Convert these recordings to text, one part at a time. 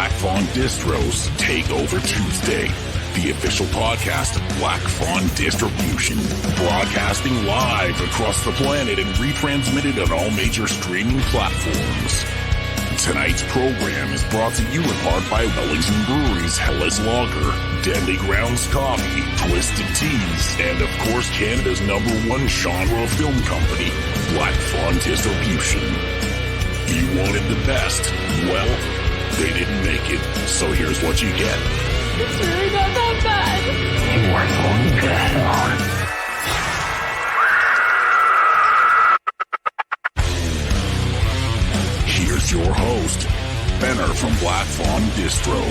Black Fawn Distro's Takeover Tuesday, the official podcast of Black Fawn Distribution, broadcasting live across the planet and retransmitted on all major streaming platforms. Tonight's program is brought to you in part by Wellington Brewery's Hellas Lager, Deadly Grounds Coffee, Twisted Teas, and of course Canada's #1 genre film company, Black Fawn Distribution. You wanted the best? Well, they didn't make it, so here's what you get. It's really not that bad. You are going to hell. Here's your host, Benner from Black Fawn Distro.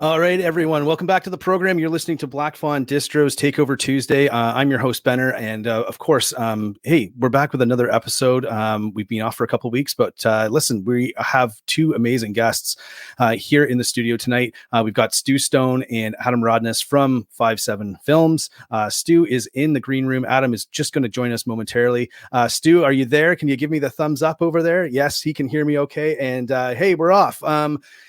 All right, everyone. Welcome back to the program. You're listening to Black Fawn Distro's Takeover Tuesday. I'm your host, Benner. And of course, hey, we're back with another episode. We've been off for a couple of weeks, but listen, we have two amazing guests here in the studio tonight. We've got Stu Stone and Adam Rodness from 5-7 Films. Stu is in the green room. Adam is just going to join us momentarily. Stu, are you there? Can you give me the thumbs up over there? Yes, he can hear me okay. And hey, we're off.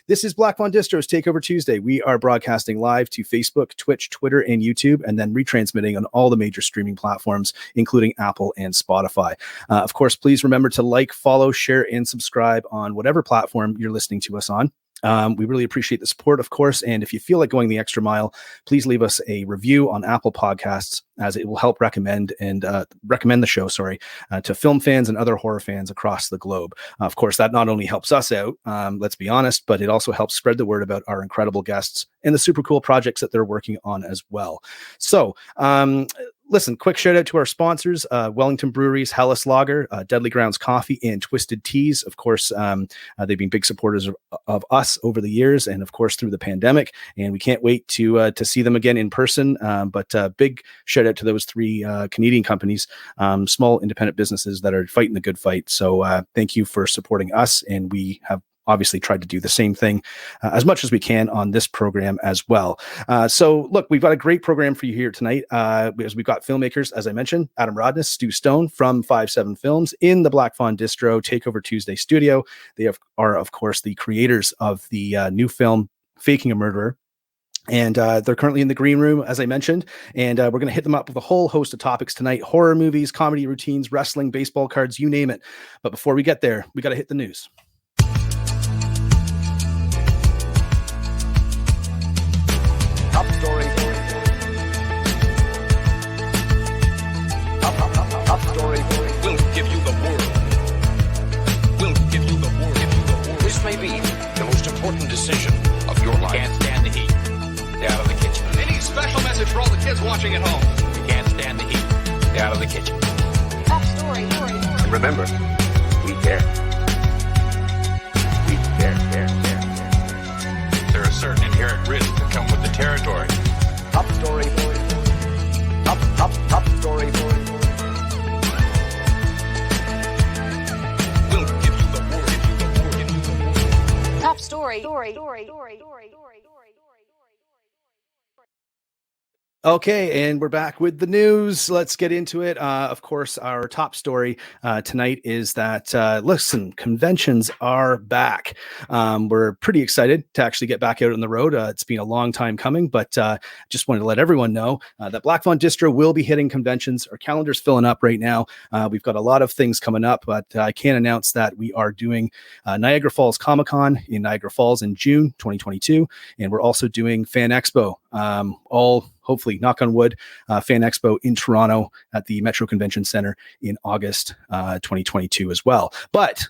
This is Black Fawn Distro's Takeover Tuesday. We are broadcasting live to Facebook, Twitch, Twitter, and YouTube, and then retransmitting on all the major streaming platforms, including Apple and Spotify. Of course, please remember to like, follow, share, and subscribe on whatever platform you're listening to us on. We really appreciate the support, of course. And if you feel like going the extra mile, please leave us a review on Apple Podcasts, as it will help recommend the show, to film fans and other horror fans across the globe. Of course, that not only helps us out, let's be honest, but it also helps spread the word about our incredible guests and the super cool projects that they're working on as well. So, listen, quick shout out to our sponsors, Wellington Brewery's Hellas Lager, Deadly Grounds Coffee, and Twisted Teas. Of course, they've been big supporters of us over the years, and of course through the pandemic. And we can't wait to see them again in person. But big shout out to those three Canadian companies, small independent businesses that are fighting the good fight. So thank you for supporting us, and we have obviously tried to do the same thing as much as we can on this program as well. So look, we've got a great program for you here tonight, because we've got filmmakers, as I mentioned, Adam Rodness, Stu Stone from 5-7 Films in the Black Fawn Distro Takeover Tuesday studio. They are, of course, the creators of the new film Faking a Murderer. And they're currently in the green room, as I mentioned, and we're going to hit them up with a whole host of topics tonight: horror movies, comedy routines, wrestling, baseball cards, you name it. But before we get there, we got to hit the news. Top story. Top story. We'll give you the world. We'll give you the world. This may be the most important decision of your life. Can't stand the heat. Stay out of the kitchen. Any special message for all the kids watching at home? You can't stand the heat. Stay out of the kitchen. Top story. And remember, we care. We care. There are certain inherent risks that come with the territory. Top story. Top story. We'll give you the world. Top story. Okay, and we're back with the news. Let's get into it. Of course, our top story tonight is that, listen, conventions are back. We're pretty excited to actually get back out on the road. It's been a long time coming, but just wanted to let everyone know that Black Fawn Distro will be hitting conventions. Our calendar's filling up right now. We've got a lot of things coming up, but I can announce that we are doing Niagara Falls Comic-Con in Niagara Falls in June 2022, and we're also doing Fan Expo, hopefully, knock on wood, Fan Expo in Toronto at the Metro Convention Center in August 2022 as well. But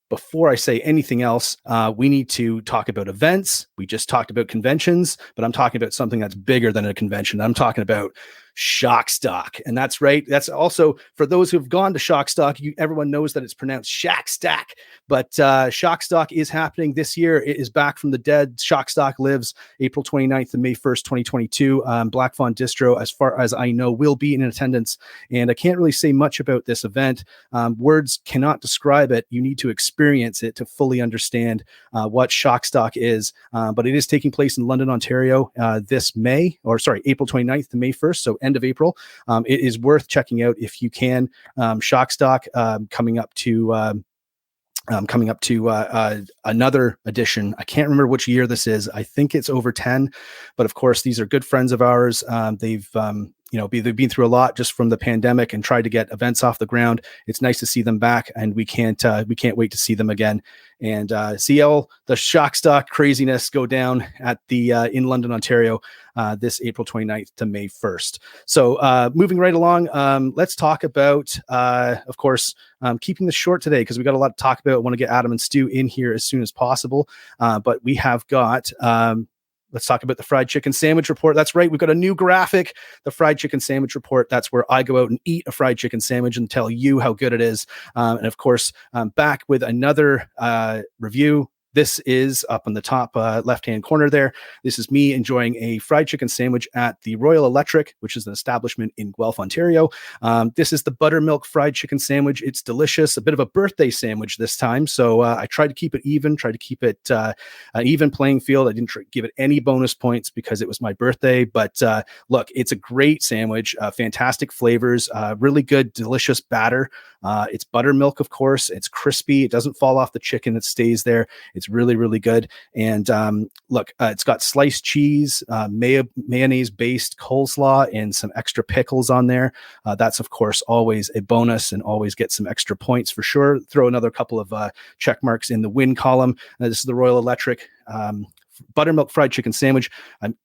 before I say anything else, we need to talk about events. We just talked about conventions, but I'm talking about something that's bigger than a convention. I'm talking about Shock Stock. And that's right. That's also, for those who've gone to Shock Stock, everyone knows that it's pronounced Shack Stack. But Shock Stock is happening this year. It is back from the dead. Shock Stock lives April 29th and May 1st, 2022. Black Fawn Distro, as far as I know, will be in attendance. And I can't really say much about this event. Words cannot describe it. You need to experience it to fully understand what Shock Stock is. But it is taking place in London, Ontario this April 29th to May 1st. So end of April. It is worth checking out if you can. Shock Stock coming up to coming up to another edition. I can't remember which year this is. I think it's over 10, but of course, these are good friends of ours. They've been through a lot just from the pandemic and tried to get events off the ground. It's nice to see them back, and we can't wait to see them again and see all the shock stock craziness go down at the in London, Ontario, this April 29th to May 1st. So moving right along, let's talk about, of course, keeping this short today because we got a lot to talk about. I want to get Adam and Stu in here as soon as possible, but we have got. Let's talk about the fried chicken sandwich report. That's right. We've got a new graphic, the fried chicken sandwich report. That's where I go out and eat a fried chicken sandwich and tell you how good it is. And of course, back with another review. This is up in the top left-hand corner there. This is me enjoying a fried chicken sandwich at the Royal Electric, which is an establishment in Guelph, Ontario. This is the buttermilk fried chicken sandwich. It's delicious, a bit of a birthday sandwich this time. So I tried to keep it even, tried to keep it an even playing field. I didn't give it any bonus points because it was my birthday. But look, it's a great sandwich, fantastic flavors, really good, delicious batter. It's buttermilk, of course. It's crispy. It doesn't fall off the chicken. It stays there. It's really, really good. And look, it's got sliced cheese, mayonnaise-based coleslaw, and some extra pickles on there. That's, of course, always a bonus and always get some extra points for sure. Throw another couple of check marks in the win column. This is the Royal Electric buttermilk fried chicken sandwich.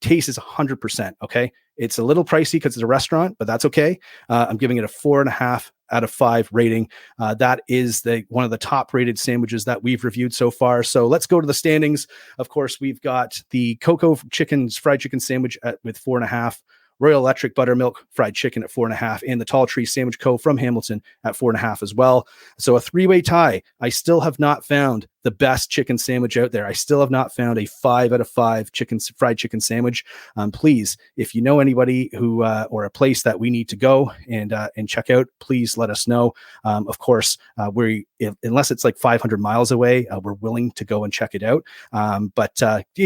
Taste is 100%. Okay. It's a little pricey because it's a restaurant, but that's okay. I'm giving it a 4.5 out of 5 rating. That is one of the top rated sandwiches that we've reviewed so far. So let's go to the standings. Of course, we've got the Coco Chicken's fried chicken sandwich with 4.5. Royal Electric Buttermilk Fried Chicken at 4.5, and the Tall Tree Sandwich Co. from Hamilton at 4.5 as well. So a 3-way tie. I still have not found the best chicken sandwich out there. I still have not found a 5 out of 5 fried chicken sandwich. Please, if you know anybody who or a place that we need to go and check out, please let us know. Of course, unless it's like 500 miles away, we're willing to go and check it out. But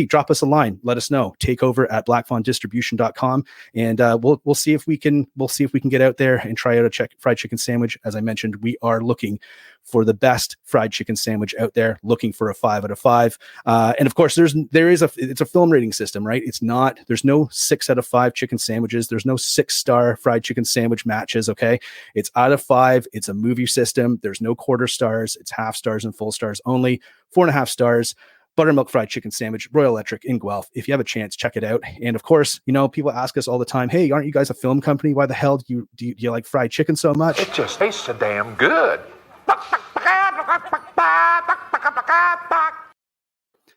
drop us a line. Let us know. Takeover at blackfawndistribution.com, and we'll see if we can get out there and try out a fried chicken sandwich. As I mentioned, we are looking for the best fried chicken sandwich out there, looking for a 5 out of 5. And of course, it's a film rating system, right? There's no 6 out of 5 chicken sandwiches. There's no 6-star fried chicken sandwich matches. Okay. It's out of 5. It's a movie system. There's no quarter stars. It's half stars and full stars only. 4.5 stars. Buttermilk fried chicken sandwich, Royal Electric in Guelph. If you have a chance, check it out. And of course, people ask us all the time, hey, aren't you guys a film company? Why the hell do you like fried chicken so much? It just tastes so damn good.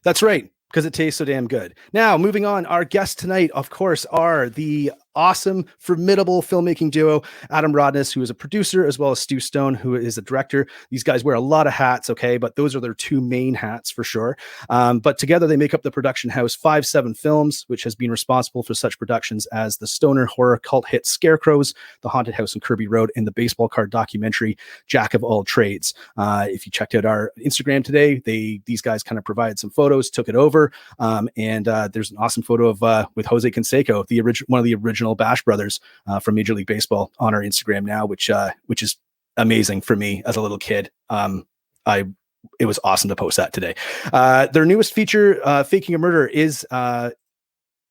That's right, because it tastes so damn good. Now, moving on, our guests tonight, of course, are the awesome, formidable filmmaking duo, Adam Rodness, who is a producer, as well as Stu Stone, who is a director. These guys wear a lot of hats, okay, but those are their 2 main hats for sure. But together they make up the production house 5-7 Films, which has been responsible for such productions as the stoner horror cult hit Scarecrows, The Haunted House on Kirby Road, and the baseball card documentary Jack of All Trades. If you checked out our Instagram today, these guys kind of provided some photos, took it over, and there's an awesome photo of with Jose Canseco, one of the original Bash Brothers from Major League Baseball on our Instagram now, which is amazing for me as a little kid. It was awesome to post that today. Their newest feature, Faking a Murder, is a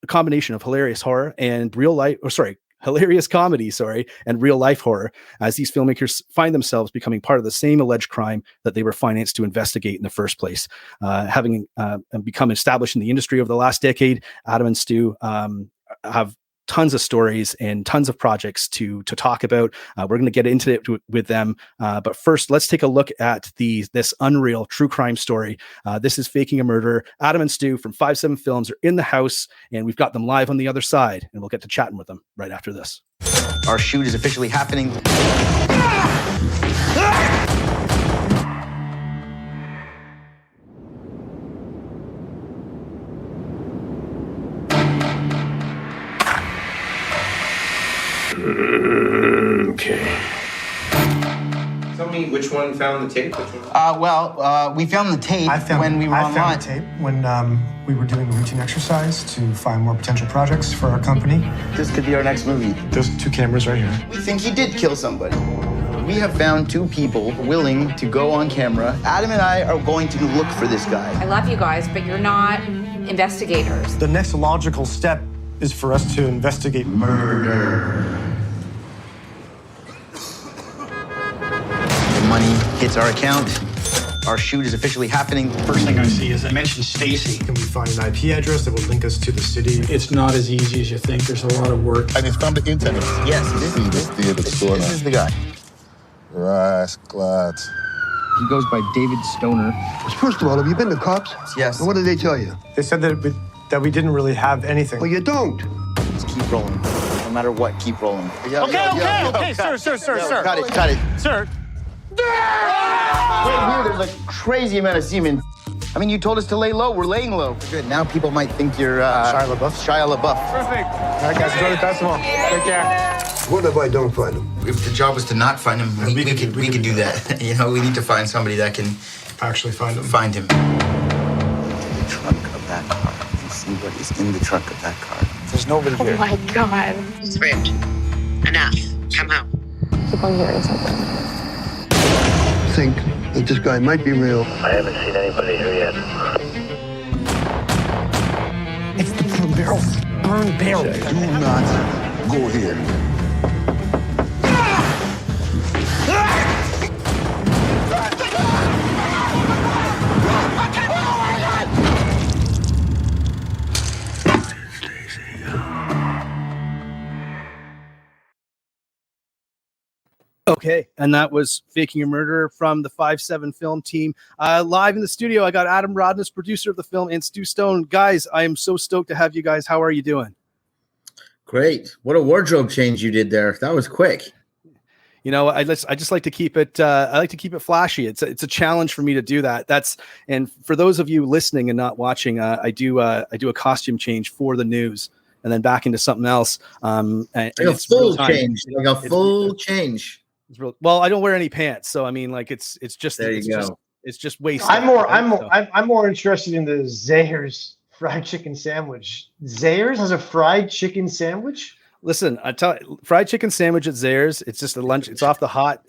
combination of hilarious horror and hilarious comedy, and real life horror, as these filmmakers find themselves becoming part of the same alleged crime that they were financed to investigate in the first place. Having become established in the industry over the last decade, Adam and Stu have tons of stories and tons of projects to talk about. We're going to get into it with them. But first, let's take a look at this unreal true crime story. This is Faking a Murder. Adam and Stu from 5-7 Films are in the house, and we've got them live on the other side, and we'll get to chatting with them right after this. Our shoot is officially happening. Okay. Tell me which one found the tape? Which one? We found the tape when we were online. I found the tape when we were doing a routine exercise to find more potential projects for our company. This could be our next movie. There's 2 cameras right here. We think he did kill somebody. We have found 2 people willing to go on camera. Adam and I are going to look for this guy. I love you guys, but you're not investigators. The next logical step is for us to investigate murder. The money hits our account. Our shoot is officially happening. First thing I see is I mentioned Stacy. Can we find an IP address that will link us to the city? It's not as easy as you think. There's a lot of work. And it's from the internet. Yes, this is the guy. Rascals. He goes by David Stoner. First of all, have you been to cops? Yes. And what did they tell you? They said that we didn't really have anything. Well, you don't. Just keep rolling. No matter what, keep rolling. Okay, sir. Cut it. Sir. Right here, there's a crazy amount of semen. I mean, you told us to lay low. We're laying low. Good. Now people might think you're Shia LaBeouf. Shia LaBeouf. Perfect. All right, guys, enjoy the festival. Take care. What if I don't find him? If the job was to not find him, we could do that. You know, we need to find somebody that can actually find him. The trunk of that car. You see what is in the trunk of that car. There's nobody here. Oh my God. It's ripped. Enough. Come home. Keep on hearing something. Think that this guy might be real. I haven't seen anybody here yet. It's the burn barrel. Burn barrel. Do not go here. Okay, and that was Faking a Murder from the 5-7 film team. Live in the studio, I got Adam Rodness, producer of the film, and Stu Stone. Guys, I am so stoked to have you guys. How are you doing? Great. What a wardrobe change you did there. That was quick. You know, I just like to keep it. I like to keep it flashy. It's a challenge for me to do that. And for those of you listening and not watching, I do a costume change for the news, and then back into something else. And like a full change. Like a full change. It's real. Well, I don't wear any pants, so I mean, like it's just there. You go. It's just waste. I'm more interested in the Zayers fried chicken sandwich. Zayers has a fried chicken sandwich. Listen, I tell you, fried chicken sandwich at Zayers. It's just a lunch. It's off the hot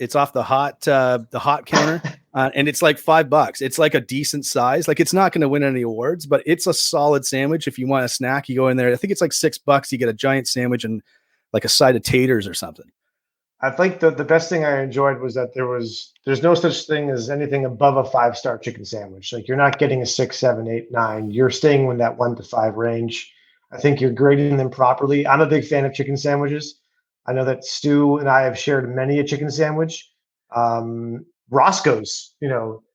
counter, and it's like $5. It's like a decent size. Like it's not going to win any awards, but it's a solid sandwich. If you want a snack, you go in there. I think it's like $6. You get a giant sandwich and like a side of taters or something. I think the best thing I enjoyed was that there's no such thing as anything above a 5-star chicken sandwich. Like you're not getting a 6, 7, 8, 9. You're staying in that 1 to 5 range. I think you're grading them properly. I'm a big fan of chicken sandwiches. I know that Stu and I have shared many a chicken sandwich. Roscoe's,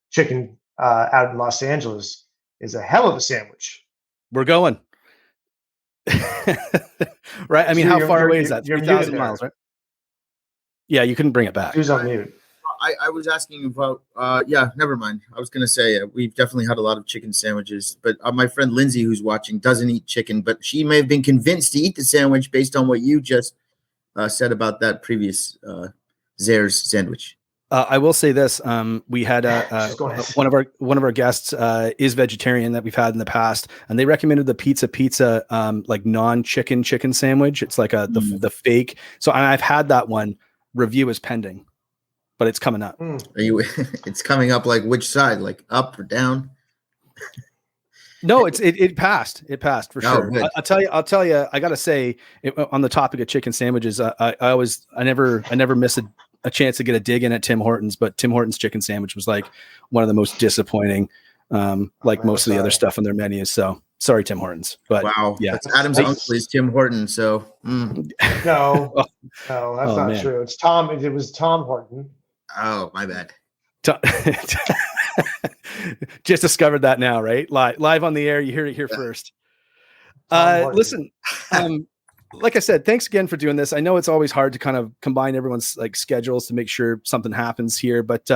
chicken out in Los Angeles is a hell of a sandwich. We're going. Right? I mean, how far away is that? 3,000 miles, right? Yeah, you couldn't bring it back. Who's on mute? I was asking about, never mind. I was going to say, we've definitely had a lot of chicken sandwiches, but my friend Lindsay, who's watching, doesn't eat chicken, but she may have been convinced to eat the sandwich based on what you just said about that previous Zayers sandwich. I will say this: we had one of our guests is vegetarian that we've had in the past, and they recommended the pizza like non-chicken chicken sandwich. It's like the fake. So I've had that one. Review is pending, but it's coming up. It's coming up like which side, like up or down? No, it passed. It passed for sure. Good. I'll tell you. I gotta say, on the topic of chicken sandwiches, I never miss a chance to get a dig in at Tim Hortons, but Tim Hortons chicken sandwich was like one of the most disappointing, like most of the other stuff on their menus. So sorry, Tim Hortons. But wow, yeah, that's Adam's uncle is Tim Horton. So no, that's not true. It's Tom. It was Tom Horton. Oh, my bad. Just discovered that now, right? Live on the air. You hear it here first. Listen, like I said, thanks again for doing this. I know it's always hard to kind of combine everyone's like schedules to make sure something happens here, but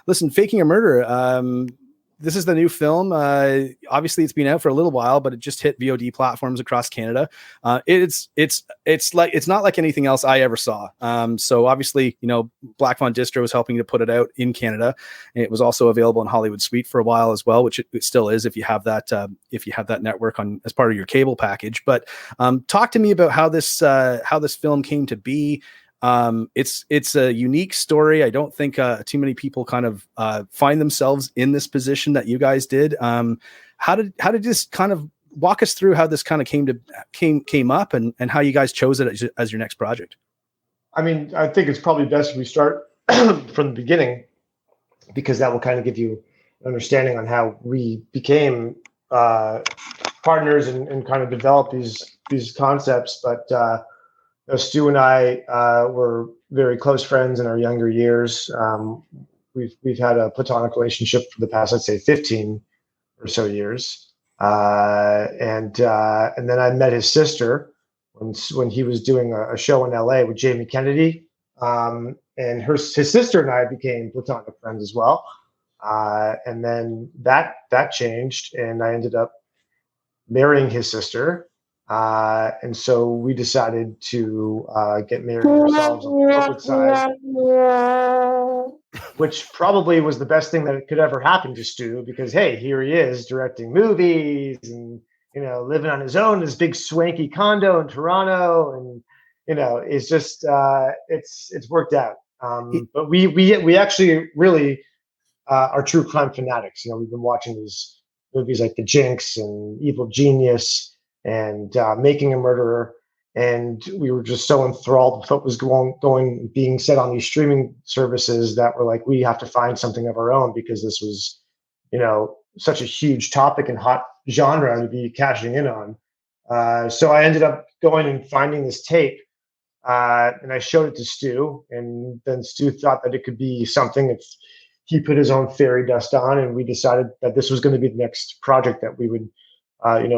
listen, Faking a Murder. This is the new film. Obviously, it's been out for a little while, but it just hit VOD platforms across Canada. It's not like anything else I ever saw. So obviously, Black Fawn Distro is helping to put it out in Canada. It was also available in Hollywood Suite for a while as well, which it still is if you have that network on as part of your cable package. But talk to me about how this film came to be. It's a unique story. I don't think too many people kind of find themselves in this position that you guys did. How did this kind of walk us through how this kind of came up and how you guys chose it as your next project? I mean, I think it's probably best if we start from the beginning, because that will kind of give you an understanding on how we became partners and kind of developed these concepts. But Stu and I were very close friends in our younger years. We've had a platonic relationship for the past, I'd say, 15 or so years. And then I met his sister when he was doing a show in LA with Jamie Kennedy. And his sister and I became platonic friends as well. And then that changed, and I ended up marrying his sister. And so we decided to get married ourselves on the corporate side, which probably was the best thing that could ever happen to Stu, because, hey, here he is directing movies and, living on his own in this big swanky condo in Toronto. And, it's just, it's worked out. But we actually really are true crime fanatics. We've been watching these movies like The Jinx and Evil Genius and Making a Murderer, and we were just so enthralled with what was being said on these streaming services that we're like, we have to find something of our own, because this was, such a huge topic and hot genre to be cashing in on. So I ended up going and finding this tape, and I showed it to Stu, and then Stu thought that it could be something if he put his own fairy dust on, and we decided that this was going to be the next project that we would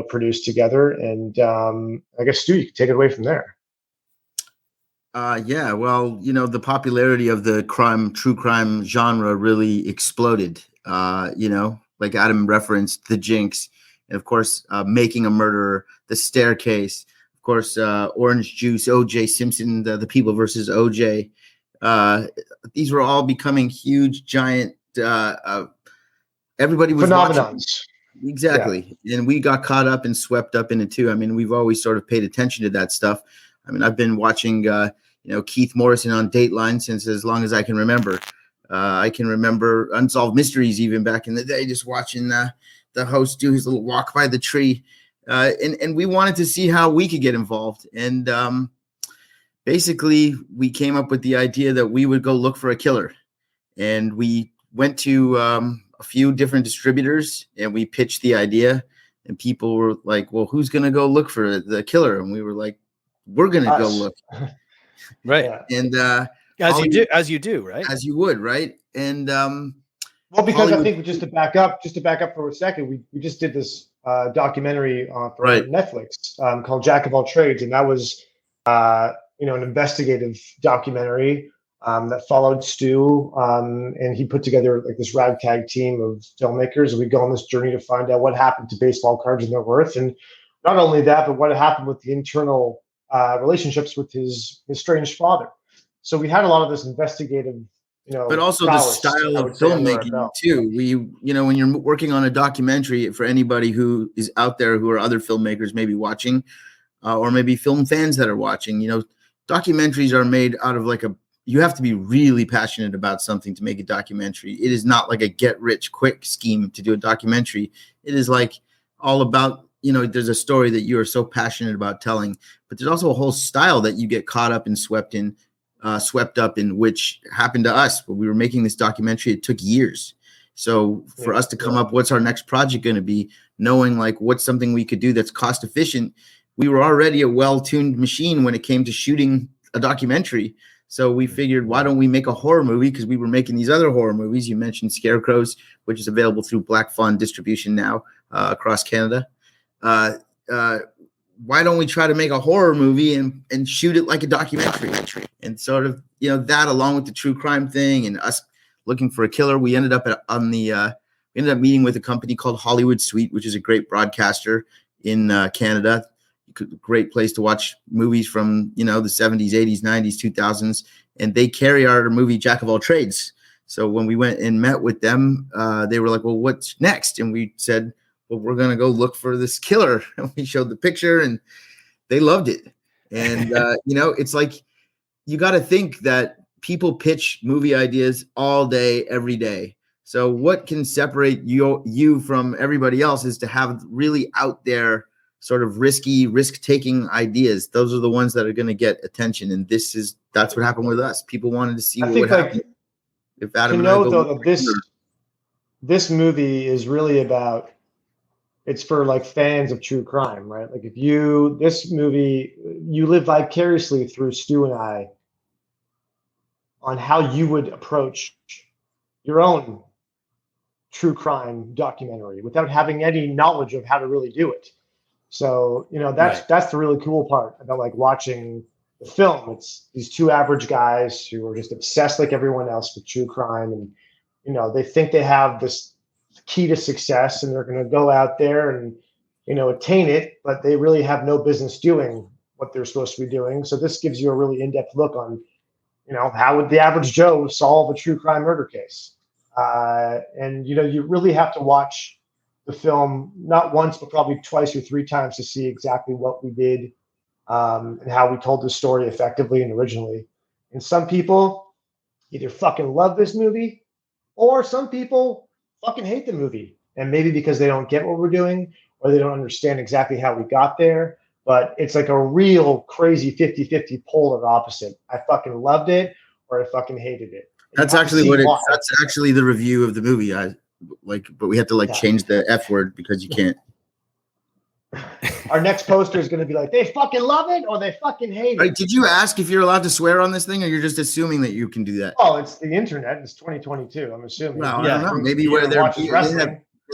produce together. And I guess, Stu, you can take it away from there. Yeah, well, the popularity of the true crime genre really exploded. Like Adam referenced, The Jinx, and of course, Making a Murderer, The Staircase, of course, Orange Juice, O.J. Simpson, the People versus O.J. These were all becoming huge, giant. Everybody was phenomenons. Watching. Exactly. Yeah. And we got caught up and swept up in it too. I mean, we've always sort of paid attention to that stuff. I mean, I've been watching, Keith Morrison on Dateline since as long as I can remember. I can remember Unsolved Mysteries even back in the day, just watching the host do his little walk by the tree. And we wanted to see how we could get involved. And basically, we came up with the idea that we would go look for a killer. And we went to a few different distributors, and we pitched the idea, and people were like, well, who's going to go look for the killer? And we were like, we're going to go look. Right. And as you do, right? As you would, right? And well, because I think just to back up for a second, we just did this documentary for Netflix called Jack of All Trades, and that was an investigative documentary that followed Stu, and he put together like this ragtag team of filmmakers, and we go on this journey to find out what happened to baseball cards and their worth, and not only that, but what happened with the internal relationships with his estranged father. So we had a lot of this investigative, but also the style of filmmaking too. We, when you're working on a documentary, for anybody who is out there who are other filmmakers maybe watching, or maybe film fans that are watching, documentaries are made out of you have to be really passionate about something to make a documentary. It is not like a get rich quick scheme to do a documentary. It is like all about, there's a story that you are so passionate about telling, but there's also a whole style that you get caught up and swept up in, which happened to us when we were making this documentary. It took years. So for us to come up, what's our next project going to be, knowing what's something we could do that's cost efficient. We were already a well-tuned machine when it came to shooting a documentary. So we figured, why don't we make a horror movie? Because we were making these other horror movies. You mentioned Scarecrows, which is available through Black Fawn distribution now across Canada. Why don't we try to make a horror movie and shoot it like a documentary? And sort of, that along with the true crime thing and us looking for a killer, we ended up meeting with a company called Hollywood Suite, which is a great broadcaster in Canada. Great place to watch movies from, the 70s, 80s, 90s, 2000s. And they carry our movie Jack of All Trades. So when we went and met with them, they were like, well, what's next? And we said, well, we're going to go look for this killer. And we showed the picture and they loved it. And, it's like you got to think that people pitch movie ideas all day, every day. So what can separate you from everybody else is to have really out there sort of risky, risk-taking ideas. Those are the ones that are going to get attention. And that's what happened with us. People wanted to see what would happen. If Adam and I go, though, that this movie is really about, it's for like fans of true crime, right? Like this movie, you live vicariously through Stu and I on how you would approach your own true crime documentary without having any knowledge of how to really do it. So, that's the really cool part about like watching the film. It's these two average guys who are just obsessed like everyone else with true crime. And, they think they have this key to success and they're going to go out there and, attain it, but they really have no business doing what they're supposed to be doing. So this gives you a really in-depth look on, how would the average Joe solve a true crime murder case? And you really have to watch the film not once, but probably twice or three times to see exactly what we did and how we told the story effectively and originally. And some people either fucking love this movie or some people fucking hate the movie. And maybe because they don't get what we're doing or they don't understand exactly how we got there. But it's like a real crazy 50-50 polar opposite. I fucking loved it or I fucking hated it. That's actually that's actually the review of the movie. But we have to change the F word because you can't. Our next poster is going to be like, they fucking love it or they fucking hate it. Did you ask if you're allowed to swear on this thing or you're just assuming that you can do that? Oh, it's the internet. It's 2022. I'm assuming. Well, I don't know. Maybe where they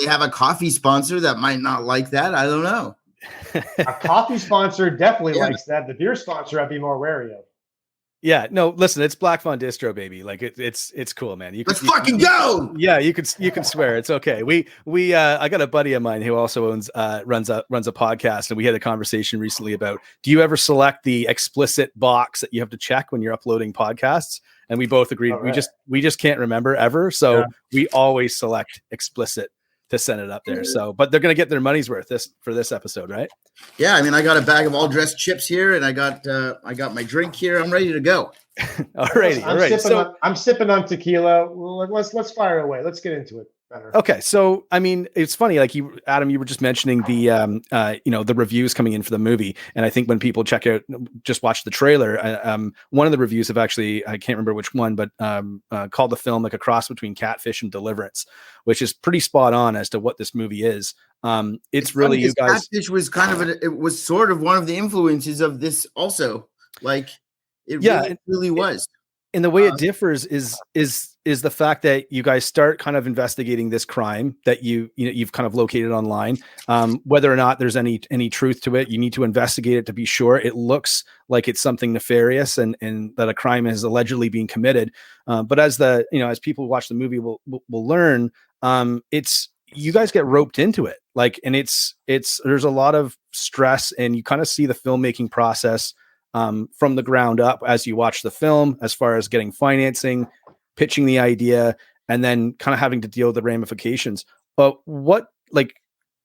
have a coffee sponsor that might not like that. I don't know. A coffee sponsor definitely likes that. The beer sponsor, I'd be more wary of. Yeah, no, listen, it's Black Fawn Distro, baby. Like it's cool, man. Let's fucking go. Yeah, you can swear. It's okay. I got a buddy of mine who also runs a podcast, and we had a conversation recently about, do you ever select the explicit box that you have to check when you're uploading podcasts? And we both agreed we just can't remember ever. So we always select explicit to send it up there. So, but they're going to get their money's worth for this episode, right? Yeah. I mean, I got a bag of all dressed chips here and I got my drink here. I'm ready to go. All right. I'm sipping on tequila. Let's fire away. Let's get into it better. Okay. So, I mean, it's funny, like Adam, you were just mentioning the, the reviews coming in for the movie. And I think when people just watch the trailer, one of the reviews have actually, I can't remember which one, but called the film like a cross between Catfish and Deliverance, which is pretty spot on as to what this movie is. It's really, you guys. Catfish was it was sort of one of the influences of this also. Like it really was. And the way it differs is the fact that you guys start kind of investigating this crime that you've kind of located online. Whether or not there's any truth to it, you need to investigate it to be sure. It looks like it's something nefarious and that a crime is allegedly being committed. But as as people watch the movie will learn, it's, you guys get roped into it. And there's a lot of stress, and you kind of see the filmmaking process from the ground up as you watch the film, as far as getting financing, pitching the idea, and then kind of having to deal with the ramifications. But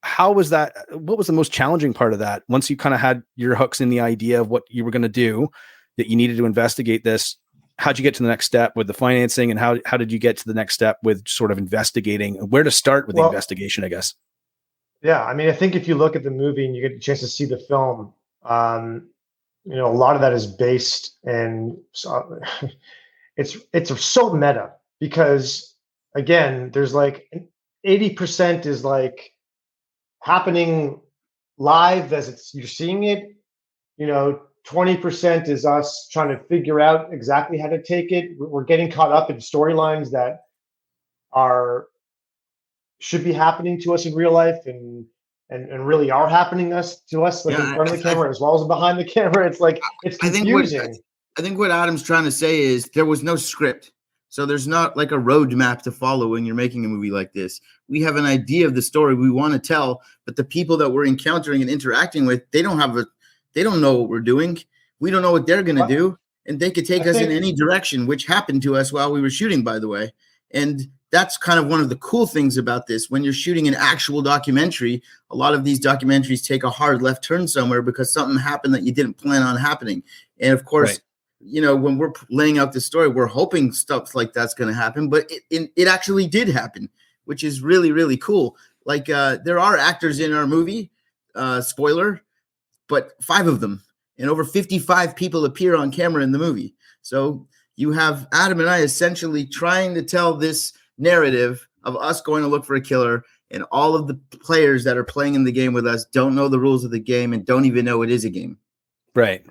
how was that? What was the most challenging part of that? Once you kind of had your hooks in the idea of what you were going to do, that you needed to investigate this, how'd you get to the next step with the financing, and how did you get to the next step with sort of investigating? Where to start with the investigation, I guess? Yeah, I mean, I think if you look at the movie and you get a chance to see the film, a lot of that is based, and so it's so meta because, again, there's 80% is happening live as you're seeing it. 20% is us trying to figure out exactly how to take it. We're getting caught up in storylines that should be happening to us in real life and really are happening to us in front of the camera as well as behind the camera. It's confusing. I think what Adam's trying to say is there was no script. So there's not like a roadmap to follow when you're making a movie like this. We have an idea of the story we want to tell, but the people that we're encountering and interacting with, they don't know what we're doing. We don't know what they're going to do. And they could take us in any direction, which happened to us while we were shooting, by the way. And that's kind of one of the cool things about this. When you're shooting an actual documentary, a lot of these documentaries take a hard left turn somewhere because something happened that you didn't plan on happening. And of course, when we're laying out the story, we're hoping stuff like that's going to happen, but it actually did happen, which is really, really cool. Like there are actors in our movie, spoiler, but 5 of them, and over 55 people appear on camera in the movie. So you have Adam and I essentially trying to tell this narrative of us going to look for a killer, and all of the players that are playing in the game with us don't know the rules of the game and don't even know it is a game. Right.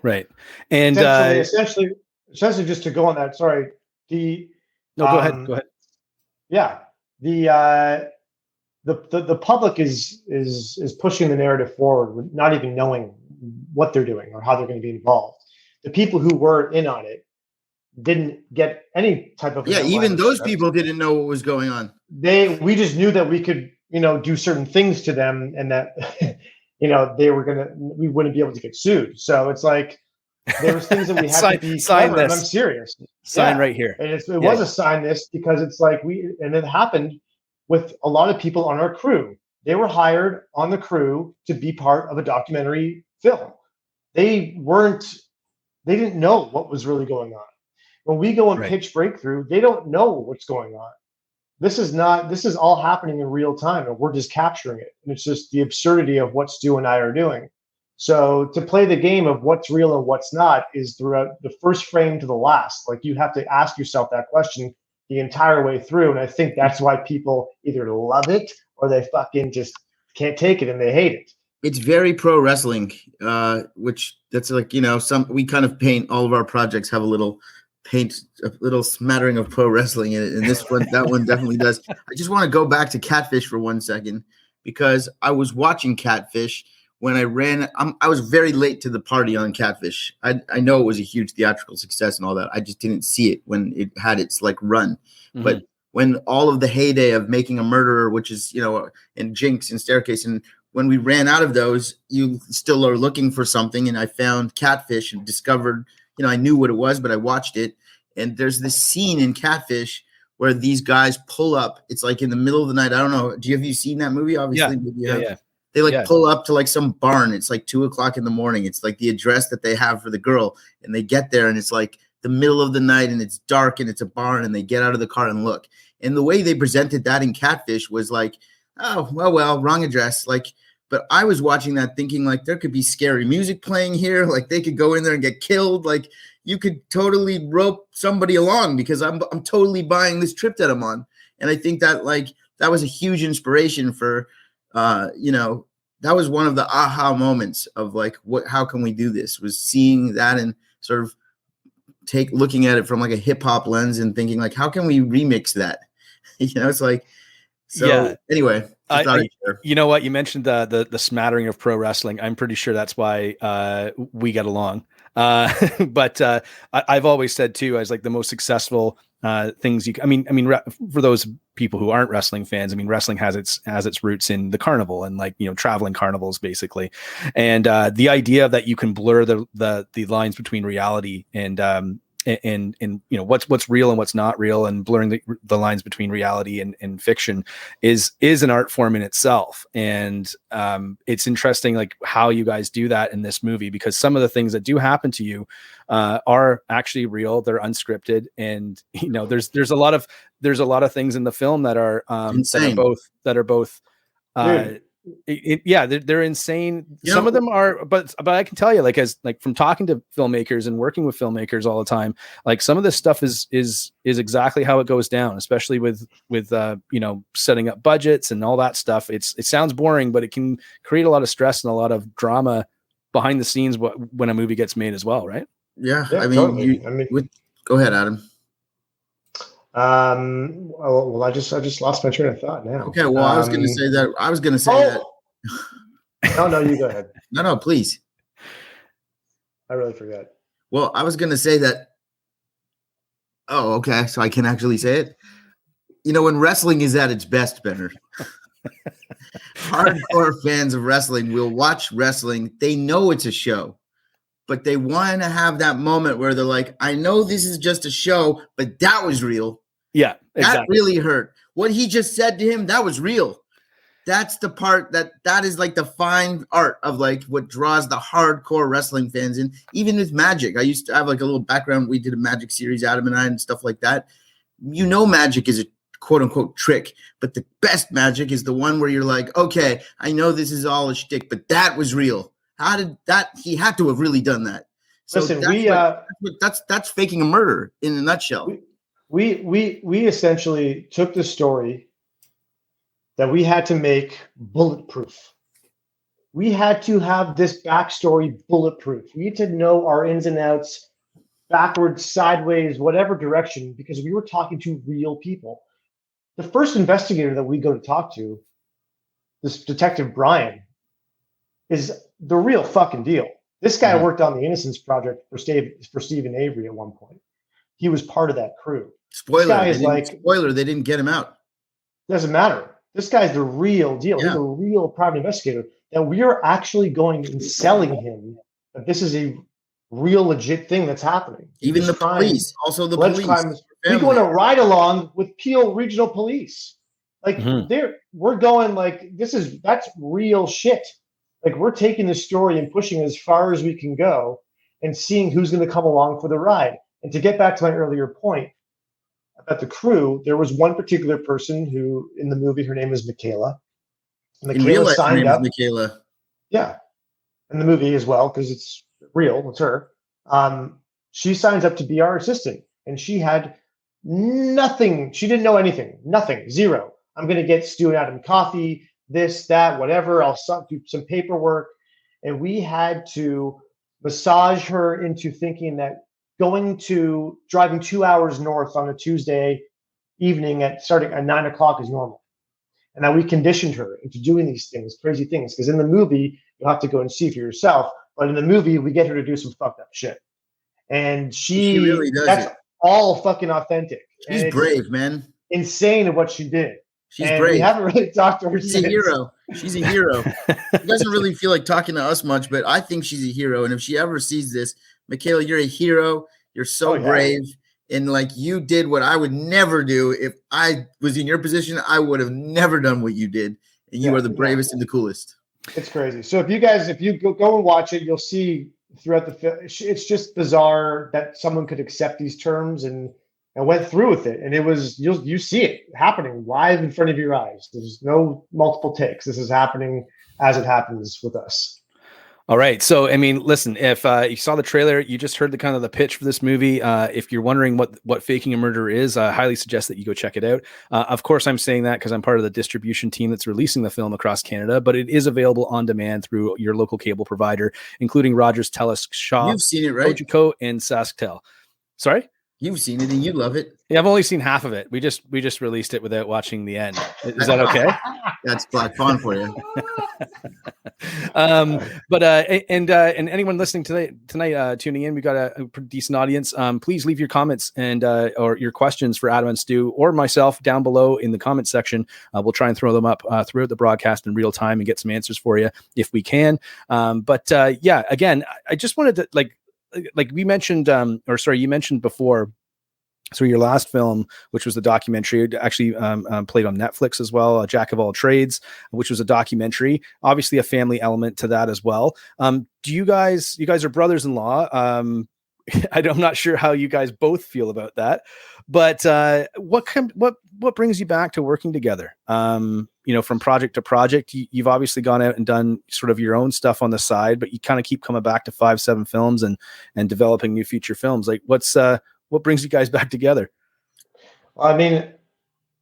And essentially, just to go on that. Sorry. Go ahead. Yeah. The public is pushing the narrative forward with not even knowing what they're doing or how they're going to be involved. The people who were in on it didn't get any type of even those people didn't know what was going on. We just knew that we could do certain things to them, and that we wouldn't be able to get sued. So it's like there was things that we had to be clever, and I'm serious. Sign right here. And it was a sign this, because it's like and it happened with a lot of people on our crew. They were hired on the crew to be part of a documentary film. They didn't know what was really going on. When we go and pitch Breakthrough, they don't know what's going on. This is all happening in real time, and we're just capturing it. And it's just the absurdity of what Stu and I are doing. So to play the game of what's real and what's not is throughout the first frame to the last. Like, you have to ask yourself that question the entire way through. And I think that's why people either love it or they fucking just can't take it and they hate it. It's very pro wrestling, which that's like, we kind of paint all of our projects have a little smattering of pro wrestling in it. And that one definitely does. I just want to go back to Catfish for 1 second, because I was watching Catfish when I ran. I was very late to the party on Catfish. I know it was a huge theatrical success and all that. I just didn't see it when it had its run. Mm-hmm. But when all of the heyday of Making a Murderer, which is, and Jinx and Staircase, and when we ran out of those, you still are looking for something. And I found Catfish and discovered, I knew what it was, but I watched it. And there's this scene in Catfish where these guys pull up. It's like in the middle of the night. I don't know. Have you seen that movie? Obviously. Yeah. They pull up to some barn. It's 2:00 in the morning. It's the address that they have for the girl. And they get there and it's the middle of the night and it's dark and it's a barn, and they get out of the car and look. And the way they presented that in Catfish was oh, well, wrong address. But I was watching that thinking there could be scary music playing here. They could go in there and get killed. You could totally rope somebody along, because I'm totally buying this trip that I'm on. And I think that that was a huge inspiration for, that was one of the aha moments of how can we do this, was seeing that and sort of looking at it from a hip hop lens and thinking how can we remix that? Anyway. You know what? You mentioned the smattering of pro wrestling. I'm pretty sure that's why we get along. But I've always said too, as the most successful things for those people who aren't wrestling fans, wrestling has its roots in the carnival and traveling carnivals basically. And the idea that you can blur the lines between reality and what's real and what's not real, and blurring the lines between reality and fiction is an art form in itself. And it's interesting how you guys do that in this movie, because some of the things that do happen to you are actually real. They're unscripted, and there's a lot of things in the film that are that are both they're insane. Some of them are, but I can tell you, from talking to filmmakers and working with filmmakers all the time, some of this stuff is exactly how it goes down, especially with setting up budgets and all that stuff. It sounds boring, but it can create a lot of stress and a lot of drama behind the scenes when a movie gets made as well, right? Yeah, totally. Go ahead, Adam. Well, I just lost my train of thought now. Okay, well, I was going to say that. No, you go ahead. No, please. I really forgot. Well, I was going to say that. Oh, okay. So I can actually say it. When wrestling is at its best, Benner, hardcore fans of wrestling will watch wrestling. They know it's a show, but they want to have that moment where they're I know this is just a show, but that was real. Yeah, exactly. That really hurt. What he just said to him, that was real. that's the part that is like the fine art of like what draws the hardcore wrestling fans in. Even with magic, I used to have like a little background. We did a magic series, Adam and I, and stuff like that. Magic is a quote unquote trick, but the best magic is the one where you're like, okay, I know this is all a shtick, but that was real. How did that? He had to have really done that. So listen, that's faking a murder in a nutshell. We essentially took the story that we had to make bulletproof. We had to have this backstory bulletproof. We need to know our ins and outs, backwards, sideways, whatever direction, because we were talking to real people. The first investigator that we go to talk to, this Detective Brian, is the real fucking deal. This guy worked on the Innocence Project for Stephen Avery at one point. He was part of that crew. Spoiler, they didn't get him out. Doesn't matter. This guy's the real deal. Yeah. He's a real private investigator. That we are actually going and selling him that this is a real legit thing that's happening. Even the police, also the police. We go on a ride along with Peel Regional Police. Like we're going like that's real shit. Like we're taking the story and pushing as far as we can go and seeing who's going to come along for the ride. And to get back to my earlier point about the crew, there was one particular person who in the movie, her name is Michaela. Michaela signed up. Michaela. Yeah. In the movie as well, because it's real, it's her. She signs up to be our assistant, and she had nothing. She didn't know anything. Nothing. Zero. I'm going to get Stu and Adam coffee, this, that, whatever. I'll do some paperwork. And we had to massage her into thinking that driving 2 hours north on a Tuesday evening starting at 9 o'clock is normal. And now we conditioned her into doing these things, crazy things. Because in the movie, you'll have to go and see for yourself. But in the movie, we get her to do some fucked up shit. And she really does. That's all fucking authentic. She's brave, man. Insane at what she did. She's brave. We haven't really talked to her She's since. A hero. She's a hero. She doesn't really feel like talking to us much, but I think she's a hero. And if she ever sees this, Michaela, you're a hero. You're so brave. And like you did what I would never do. If I was in your position, I would have never done what you did. And you are the bravest and the coolest. It's crazy. So if you go and watch it, you'll see throughout the film, it's just bizarre that someone could accept these terms and went through with it. And it was, you see it happening live in front of your eyes. There's no multiple takes. This is happening as it happens with us. All right. So, I mean, listen, if you saw the trailer, you just heard the kind of the pitch for this movie. If you're wondering what Faking a Murder is, I highly suggest that you go check it out. Of course, I'm saying that because I'm part of the distribution team that's releasing the film across Canada, but it is available on demand through your local cable provider, including Rogers, Telus, Shaw, You've seen it, right? Cogeco, and SaskTel. Sorry? You've seen it and you love it. Yeah, I've only seen half of it. We just released it without watching the end. Is that okay? That's Black Fawn for you. But anyone listening tonight, tuning in, we got a pretty decent audience. Please leave your comments and or your questions for Adam and Stu or myself down below in the comment section. We'll try and throw them up throughout the broadcast in real time and get some answers for you if we can. Yeah, again, I just wanted to like we mentioned, you mentioned before. So your last film, which was the documentary, actually played on Netflix as well, Jack of All Trades, which was a documentary, obviously a family element to that as well. Do you guys are brothers-in-law. I'm not sure how you guys both feel about that, but what brings you back to working together? From project to project, you've obviously gone out and done sort of your own stuff on the side, but you kind of keep coming back to 5-7 films and developing new feature films. Like what brings you guys back together? I mean,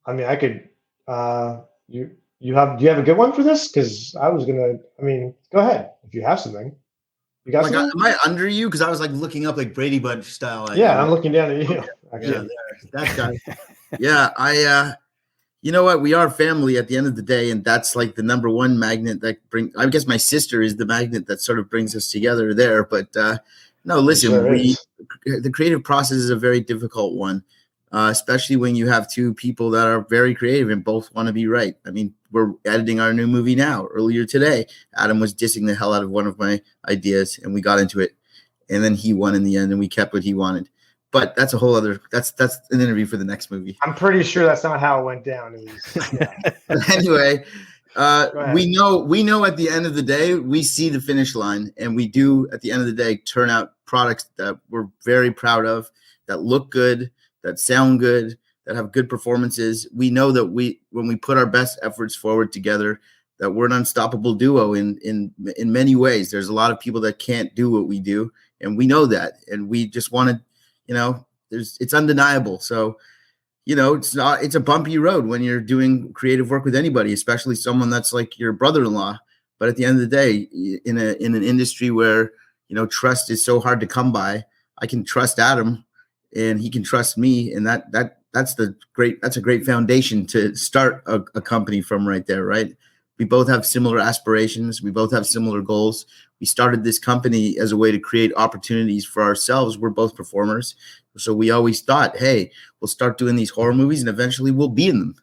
I could. Do you have a good one for this? Because I was gonna. Go ahead if you have something. You got something? Am I under you? Because I was like looking up like Brady Bunch style. I'm looking down at you. Yeah, that guy. Yeah, you know what? We are family at the end of the day, and that's like the number one magnet that I guess my sister is the magnet that sort of brings us together there, but. No, listen, the creative process is a very difficult one, especially when you have two people that are very creative and both want to be right. I mean, we're editing our new movie now. Earlier today, Adam was dissing the hell out of one of my ideas, and we got into it. And then he won in the end, and we kept what he wanted. But that's a whole other – that's an interview for the next movie. I'm pretty sure that's not how it went down. Anyway, We know at the end of the day, we see the finish line, and we do at the end of the day turn out products that we're very proud of, that look good, that sound good, that have good performances. We know that when we put our best efforts forward together, that we're an unstoppable duo in many ways. There's a lot of people that can't do what we do, and we know that, and we just want to, it's undeniable. So, it's a bumpy road when you're doing creative work with anybody, especially someone that's like your brother-in-law. But at the end of the day, in an industry where, trust is so hard to come by, I can trust Adam and he can trust me. And that's a great foundation to start a company from right there. Right. We both have similar aspirations. We both have similar goals. We started this company as a way to create opportunities for ourselves. We're both performers. So we always thought, hey, we'll start doing these horror movies and eventually we'll be in them.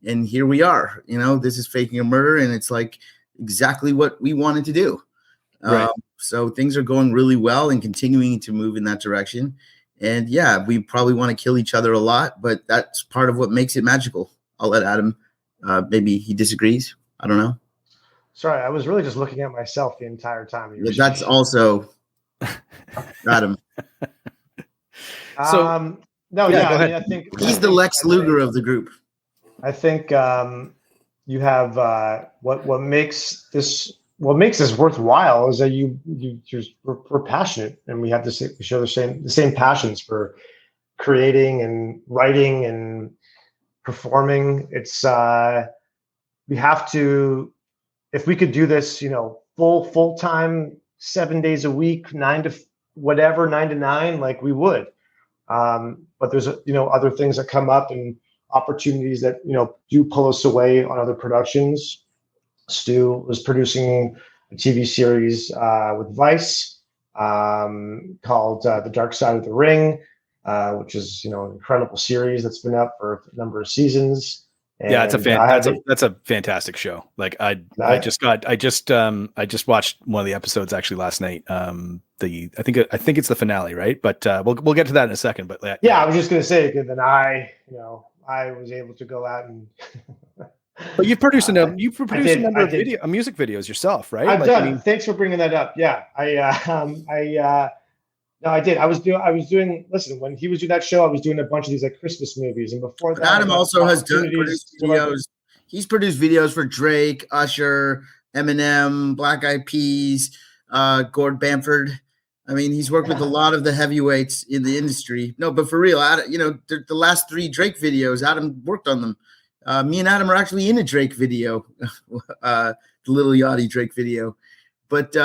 And here we are. This is Faking a Murder, and it's like exactly what we wanted to do. Right. So things are going really well and continuing to move in that direction. And yeah, we probably want to kill each other a lot, but that's part of what makes it magical. I'll let Adam, maybe he disagrees. I don't know. Sorry, I was really just looking at myself the entire time. That's also Adam. No, yeah, I think he's the Lex Luger of the group. I think you have what makes this worthwhile is that we're passionate, and we share the same passions for creating and writing and performing. It's we have to, if we could do this, full time, 7 days a week, 9 to 9, like we would. But there's other things that come up and opportunities that do pull us away on other productions. Stu was producing a TV series with Vice called The Dark Side of the Ring, which is an incredible series that's been up for a number of seasons. And yeah, that's a fantastic show. Like I just watched one of the episodes actually last night. I think it's the finale, right? But we'll get to that in a second. But yeah, I was just gonna say, then I was able to go out and. But you've produced a number of music videos yourself, right? I've done. Thanks for bringing that up. Yeah, No, I did. I was doing. Listen, when he was doing that show, I was doing a bunch of these like Christmas movies, and before that, Adam also has produced videos. He's produced videos for Drake, Usher, Eminem, Black Eyed Peas, Gord Bamford. I mean, he's worked with a lot of the heavyweights in the industry. No, but for real, Adam, the last 3 Drake videos, Adam worked on them. Me and Adam are actually in a Drake video, the Little Yachty Drake video, but.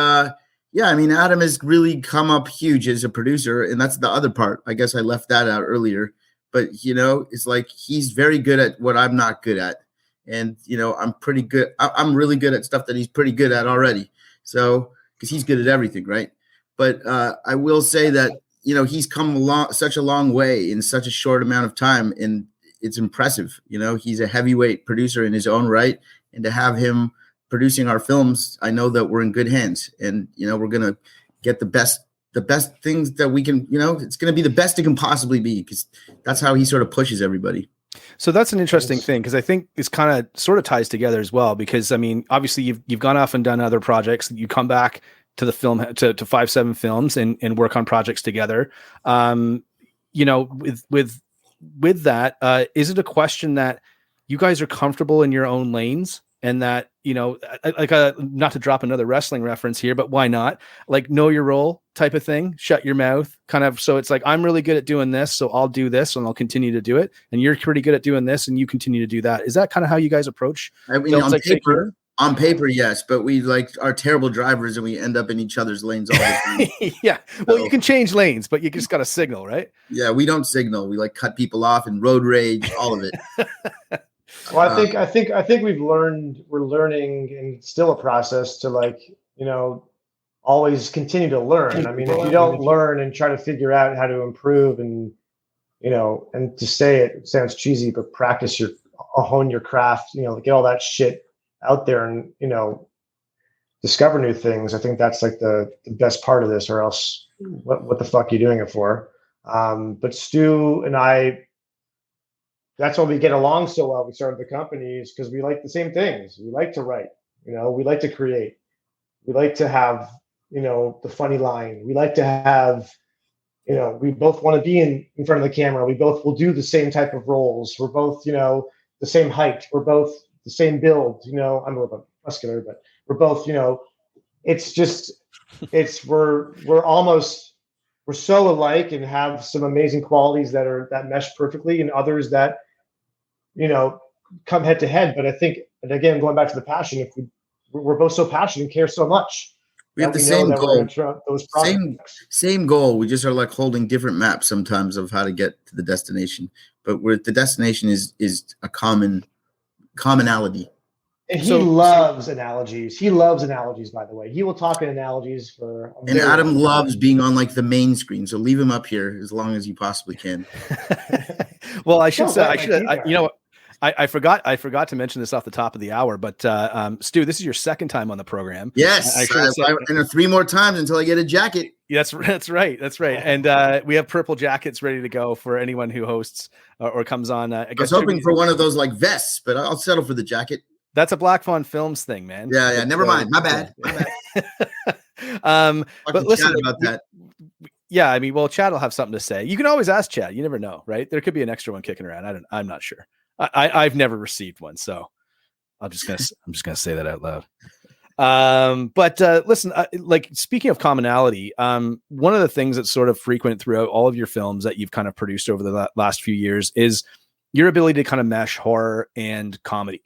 Yeah, I mean, Adam has really come up huge as a producer, and that's the other part. I guess I left that out earlier. But, it's like he's very good at what I'm not good at. And, I'm pretty good. I'm really good at stuff that he's pretty good at already. So, because he's good at everything, right? But I will say that, he's come such a long way in such a short amount of time, and it's impressive. He's a heavyweight producer in his own right, and to have him producing our films, I know that we're in good hands, and we're gonna get the best things that we can. It's gonna be the best it can possibly be, because that's how he sort of pushes everybody. So that's an interesting thing, because I think it's kind of sort of ties together as well. Because I mean, obviously you've gone off and done other projects. You come back to the film to 5-7 Films and work on projects together. With that, is it a question that you guys are comfortable in your own lanes? And that, not to drop another wrestling reference here, but why not? Like, know your role type of thing, shut your mouth kind of. So it's like, I'm really good at doing this, so I'll do this and I'll continue to do it. And you're pretty good at doing this and you continue to do that. Is that kind of how you guys approach? I mean, on paper, yes, but we are terrible drivers and we end up in each other's lanes all the time. Yeah. Well, you can change lanes, but you just got to signal, right? Yeah, we don't signal. We cut people off and road rage, all of it. Well, I think we're learning, and it's still a process to always continue to learn. I mean, if you don't learn and try to figure out how to improve and to say it sounds cheesy, but practice hone your craft, get all that shit out there and, discover new things. I think that's like the best part of this, or else what the fuck are you doing it for? But Stu and I, that's why we get along so well. We started the company is because we like the same things. We like to write, we like to create. We like to have, the funny line. We like to have, we both want to be in front of the camera. We both will do the same type of roles. We're both, the same height. We're both the same build. I'm a little bit muscular, but we're both, it's just, we're so alike and have some amazing qualities that mesh perfectly, and others that, come head to head. But I think, and again, going back to the passion, if we're both so passionate and care so much. We have the same goal. Those same goal. We just are like holding different maps sometimes of how to get to the destination. But the destination is a commonality. And he loves analogies. He loves analogies, by the way. He will talk in analogies for. And Adam loves being on like the main screen. So leave him up here as long as you possibly can. Well, I forgot to mention this off the top of the hour, but Stu, this is your second time on the program. Yes, and 3 more times until I get a jacket. That's right. And we have purple jackets ready to go for anyone who hosts or comes on. I was hoping for one of those like vests, but I'll settle for the jacket. That's a Black Fawn Films thing, man. Yeah. Never mind. My bad. But listen about that. Yeah, I mean, well, Chad will have something to say. You can always ask Chad. You never know, right? There could be an extra one kicking around. I'm not sure. I've never received one, so I'm just gonna say that out loud. But listen, like speaking of commonality, one of the things that's sort of frequent throughout all of your films that you've kind of produced over the last few years is your ability to kind of mesh horror and comedy.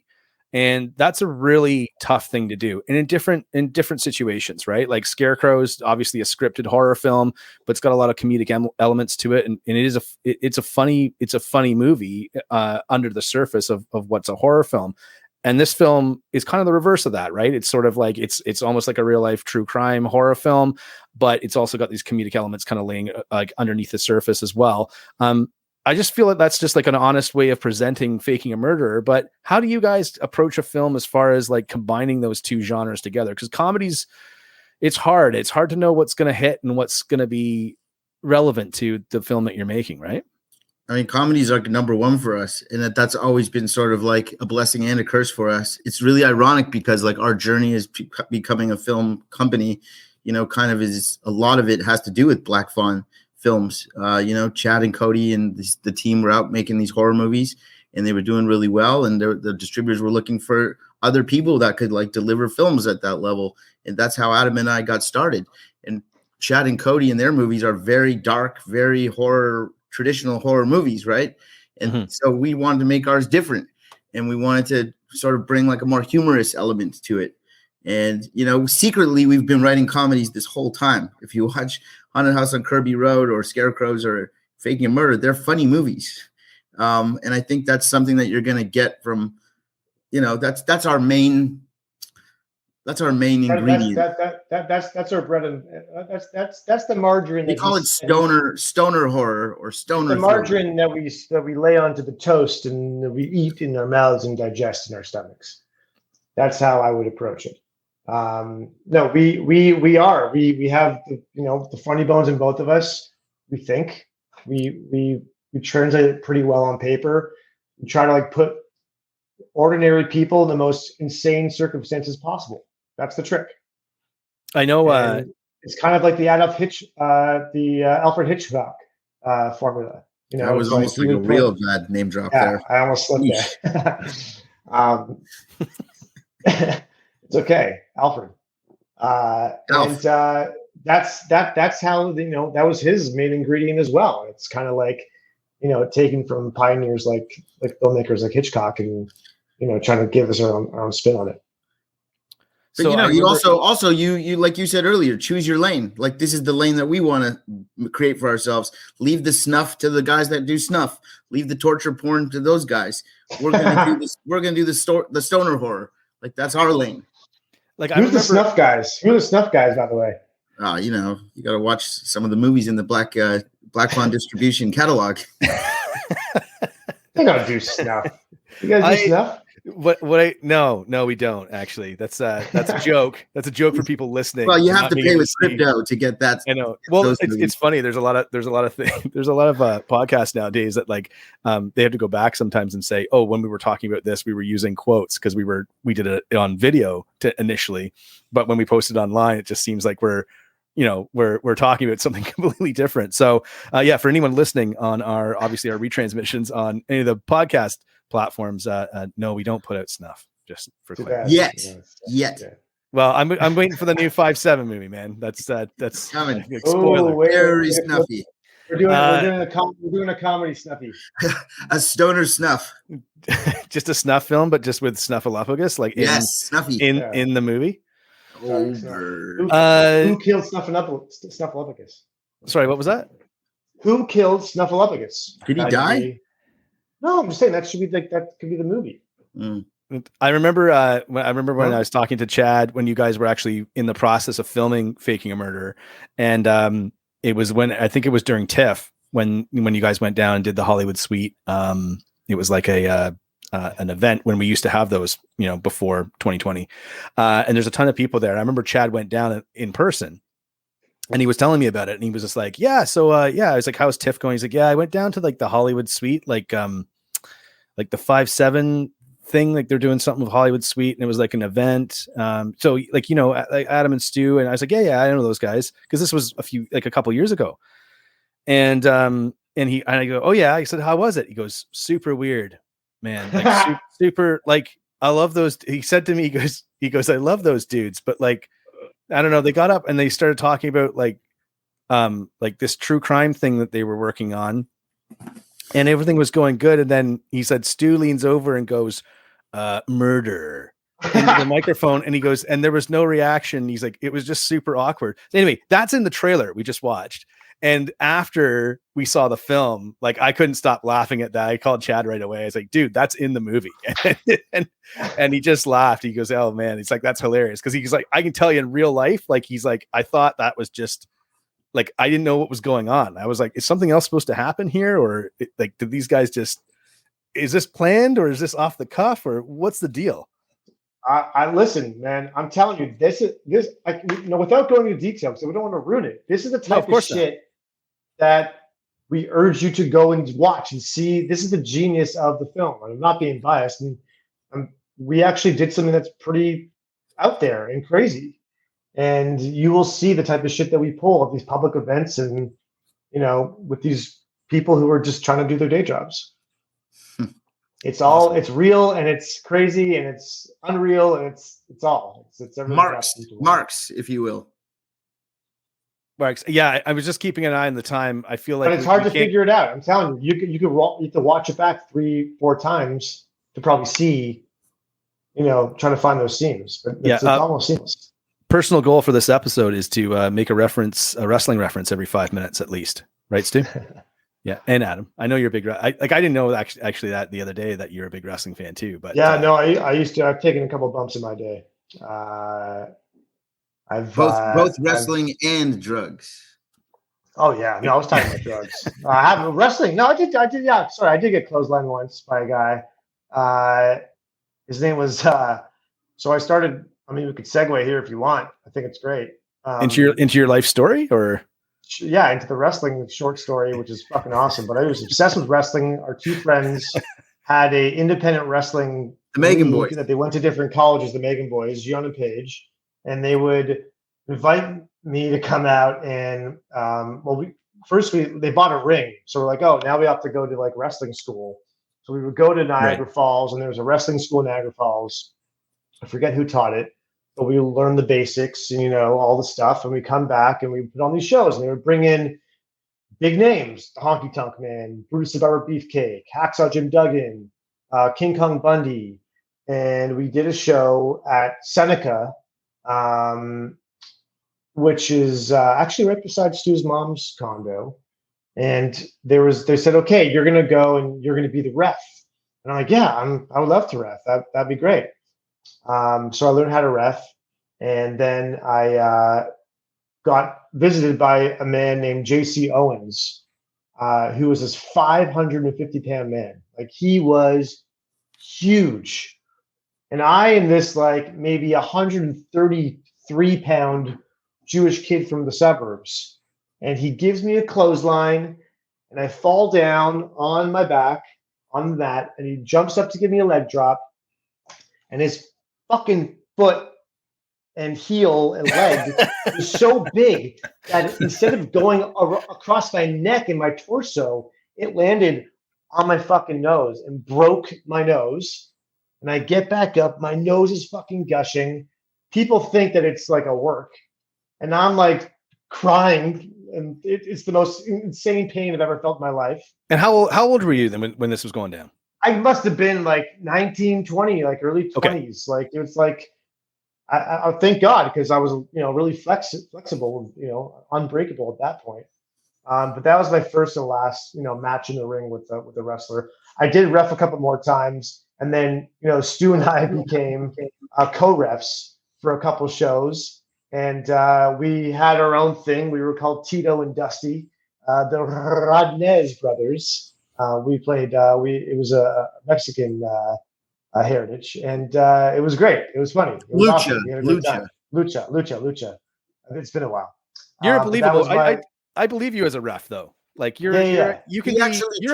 And that's a really tough thing to do, and in different situations, right? Like Scarecrows, obviously a scripted horror film, but it's got a lot of comedic elements to it, and it's a funny movie under the surface of what's a horror film. And this film is kind of the reverse of that, right? It's sort of like it's almost like a real life true crime horror film, but it's also got these comedic elements kind of laying like underneath the surface as well. I just feel like that's just like an honest way of presenting Faking a Murderer. But how do you guys approach a film as far as like combining those two genres together? Because comedies, it's hard. It's hard to know what's going to hit and what's going to be relevant to the film that you're making, right? I mean, comedies are number one for us, and that's always been sort of like a blessing and a curse for us. It's really ironic because like our journey is becoming a film company, kind of is a lot of it has to do with Black Fawn Films. Chad and Cody and the team were out making these horror movies, and they were doing really well, and the distributors were looking for other people that could like deliver films at that level, and that's how Adam and I got started. And Chad and Cody and their movies are very dark, very traditional horror movies, right? And so we wanted to make ours different, and we wanted to sort of bring like a more humorous element to it. And, secretly we've been writing comedies this whole time. If you watch Haunted House on Kirby Road or Scarecrows or Faking a Murder, they're funny movies. And I think that's something that you're going to get from, that's our main ingredient. That's our bread and that's the margarine. We call it stoner horror or stoner. The margarine that we lay onto the toast and that we eat in our mouths and digest in our stomachs. That's how I would approach it. No, we have the funny bones in both of us. We think we translate it pretty well on paper. We try to like put ordinary people in the most insane circumstances possible. That's the trick. I know. It's kind of like the Alfred Hitchcock formula. That was almost like a real bad name drop there. I almost slipped there. It's okay, Alfred. And that's how that was his main ingredient as well. It's kind of like taken from pioneers like filmmakers like Hitchcock and trying to give us our own spin on it. But so you also you like you said earlier, choose your lane. Like this is the lane that we want to create for ourselves. Leave the snuff to the guys that do snuff. Leave the torture porn to those guys. We're gonna do this. We're gonna do the stoner horror. Like that's our lane. Like who's the snuff guys? Who are the snuff guys, by the way? You got to watch some of the movies in the Black Fawn distribution catalog. They don't do snuff. You guys do snuff? No, we don't actually. That's a joke. That's a joke for people listening. Well, you have to Not pay being with able to see. crypto to get that. I know. Well, those it's movies. funny. There's a lot of podcasts nowadays that like they have to go back sometimes and say, oh, when we were talking about this, we were using quotes because we did it on video initially, but when we posted online, it just seems like we're talking about something completely different. So yeah, for anyone listening on our retransmissions on any of the podcast platforms, no, we don't put out snuff. Just for clarity. Yet. Well, I'm waiting for the new 5-7 movie, man. That's coming. Spoiler. Very snuffy. We're doing a comedy snuffy. A stoner snuff. Just a snuff film, but just with Snuffleupagus, like snuffy in the movie. Who killed Snuffleupagus? Sorry, what was that? Who killed Snuffleupagus? Did he die? No, I'm just saying that could be the movie. I remember when I was talking to Chad when you guys were actually in the process of filming Faking a Murder, and it was I think it was during TIFF when you guys went down and did the Hollywood Suite. It was like an event when we used to have those, before 2020, and there's a ton of people there. I remember Chad went down in person. And he was telling me about it, and he was just like, "Yeah, so I was like, how's TIFF going?" He's like, "Yeah, I went down to like the Hollywood Suite, like the 5-7 thing, like they're doing something with Hollywood Suite, and it was like an event. So like like Adam and Stu, and I was like, yeah, I know those guys because this was a couple years ago." And I go, "Oh yeah," I said, "How was it?" He goes, "Super weird, man. Like super like I love those." He said to me, he goes, "I love those dudes, but like." I don't know. They got up and they started talking about like this true crime thing that they were working on, and everything was going good. And then he said, Stu leans over and goes, "Murder," into the microphone. And he goes, and there was no reaction. He's like, it was just super awkward. Anyway, that's in the trailer we just watched. And after we saw the film, like I couldn't stop laughing at that. I called Chad right away. I was like, "Dude, that's in the movie." and he just laughed. He goes, "Oh man," he's like, "That's hilarious." Because he's like, "I can tell you in real life, like he's like, I thought that was just like I didn't know what was going on. I was like, is something else supposed to happen here, or like did these guys just is this planned or is this off the cuff or what's the deal?" I listen, man. I'm telling you, this without going into detail, because we don't want to ruin it. This is the type of shit that we urge you to go and watch and see. This is the genius of the film. I'm not being biased. And we actually did something that's pretty out there and crazy. And you will see the type of shit that we pull at these public events and, with these people who are just trying to do their day jobs. It's all, it's real and it's crazy and it's unreal and it's marks, if you will. Marks. Yeah, I was just keeping an eye on the time. I feel like, but it's hard to figure it out. I'm telling you, you have to watch it back 3-4 times to probably see, trying to find those scenes. But it's almost seamless. Personal goal for this episode is to make a wrestling reference every 5 minutes at least, right, Stu? Yeah, and Adam, I know you're a big. I didn't know actually that the other day that you're a big wrestling fan too. But yeah, no, I used to. I've taken a couple of bumps in my day. I've both wrestling and drugs. Oh yeah, no, I was talking about drugs. I have wrestling. No, I did. Yeah, sorry, I did get clotheslined once by a guy. His name was. So I started. I mean, we could segue here if you want. I think it's great. Into your life story, or yeah, into the wrestling short story, which is fucking awesome. But I was obsessed with wrestling. Our two friends had a independent wrestling. The Megan Boys. That they went to different colleges. The Megan Boys, Gian and Paige. And they would invite me to come out and they bought a ring. So we're like, oh, now we have to go to like wrestling school. So we would go to Niagara Falls, and there was a wrestling school in Niagara Falls. I forget who taught it, but we learned the basics and all the stuff. And we come back and we put on these shows, and they would bring in big names: the Honky Tonk Man, Brutus the Barber Beefcake, Hacksaw Jim Duggan, King Kong Bundy. And we did a show at Seneca, which is actually right beside Stu's mom's condo. And they said, okay, you're going to go and you're going to be the ref. And I'm like, yeah, I would love to ref. That'd be great. So I learned how to ref. And then I got visited by a man named JC Owens, who was this 550-pound man. Like, he was huge. And I am this like maybe 133-pound Jewish kid from the suburbs. And he gives me a clothesline, and I fall down on my back on the mat, and he jumps up to give me a leg drop, and his fucking foot and heel and leg was so big that instead of going across my neck and my torso, it landed on my fucking nose and broke my nose. And I get back up, my nose is fucking gushing. People think that it's like a work, and I'm like crying, and it's the most insane pain I've ever felt in my life. And how old were you then when this was going down? I must have been like 19, 20, like early 20s. Okay. Like it was like, I thank God, because I was, really flexible, unbreakable at that point. But that was my first and last, match in the ring with the wrestler. I did ref a couple more times, and then Stu and I became co-refs for a couple shows, and we had our own thing. We were called Tito and Dusty, the Rodness brothers. We played. It was a Mexican heritage, and it was great. It was funny. It was awesome. We had a good time. Lucha. It's been a while. You're believable. I believe you as a ref, though. Like you're a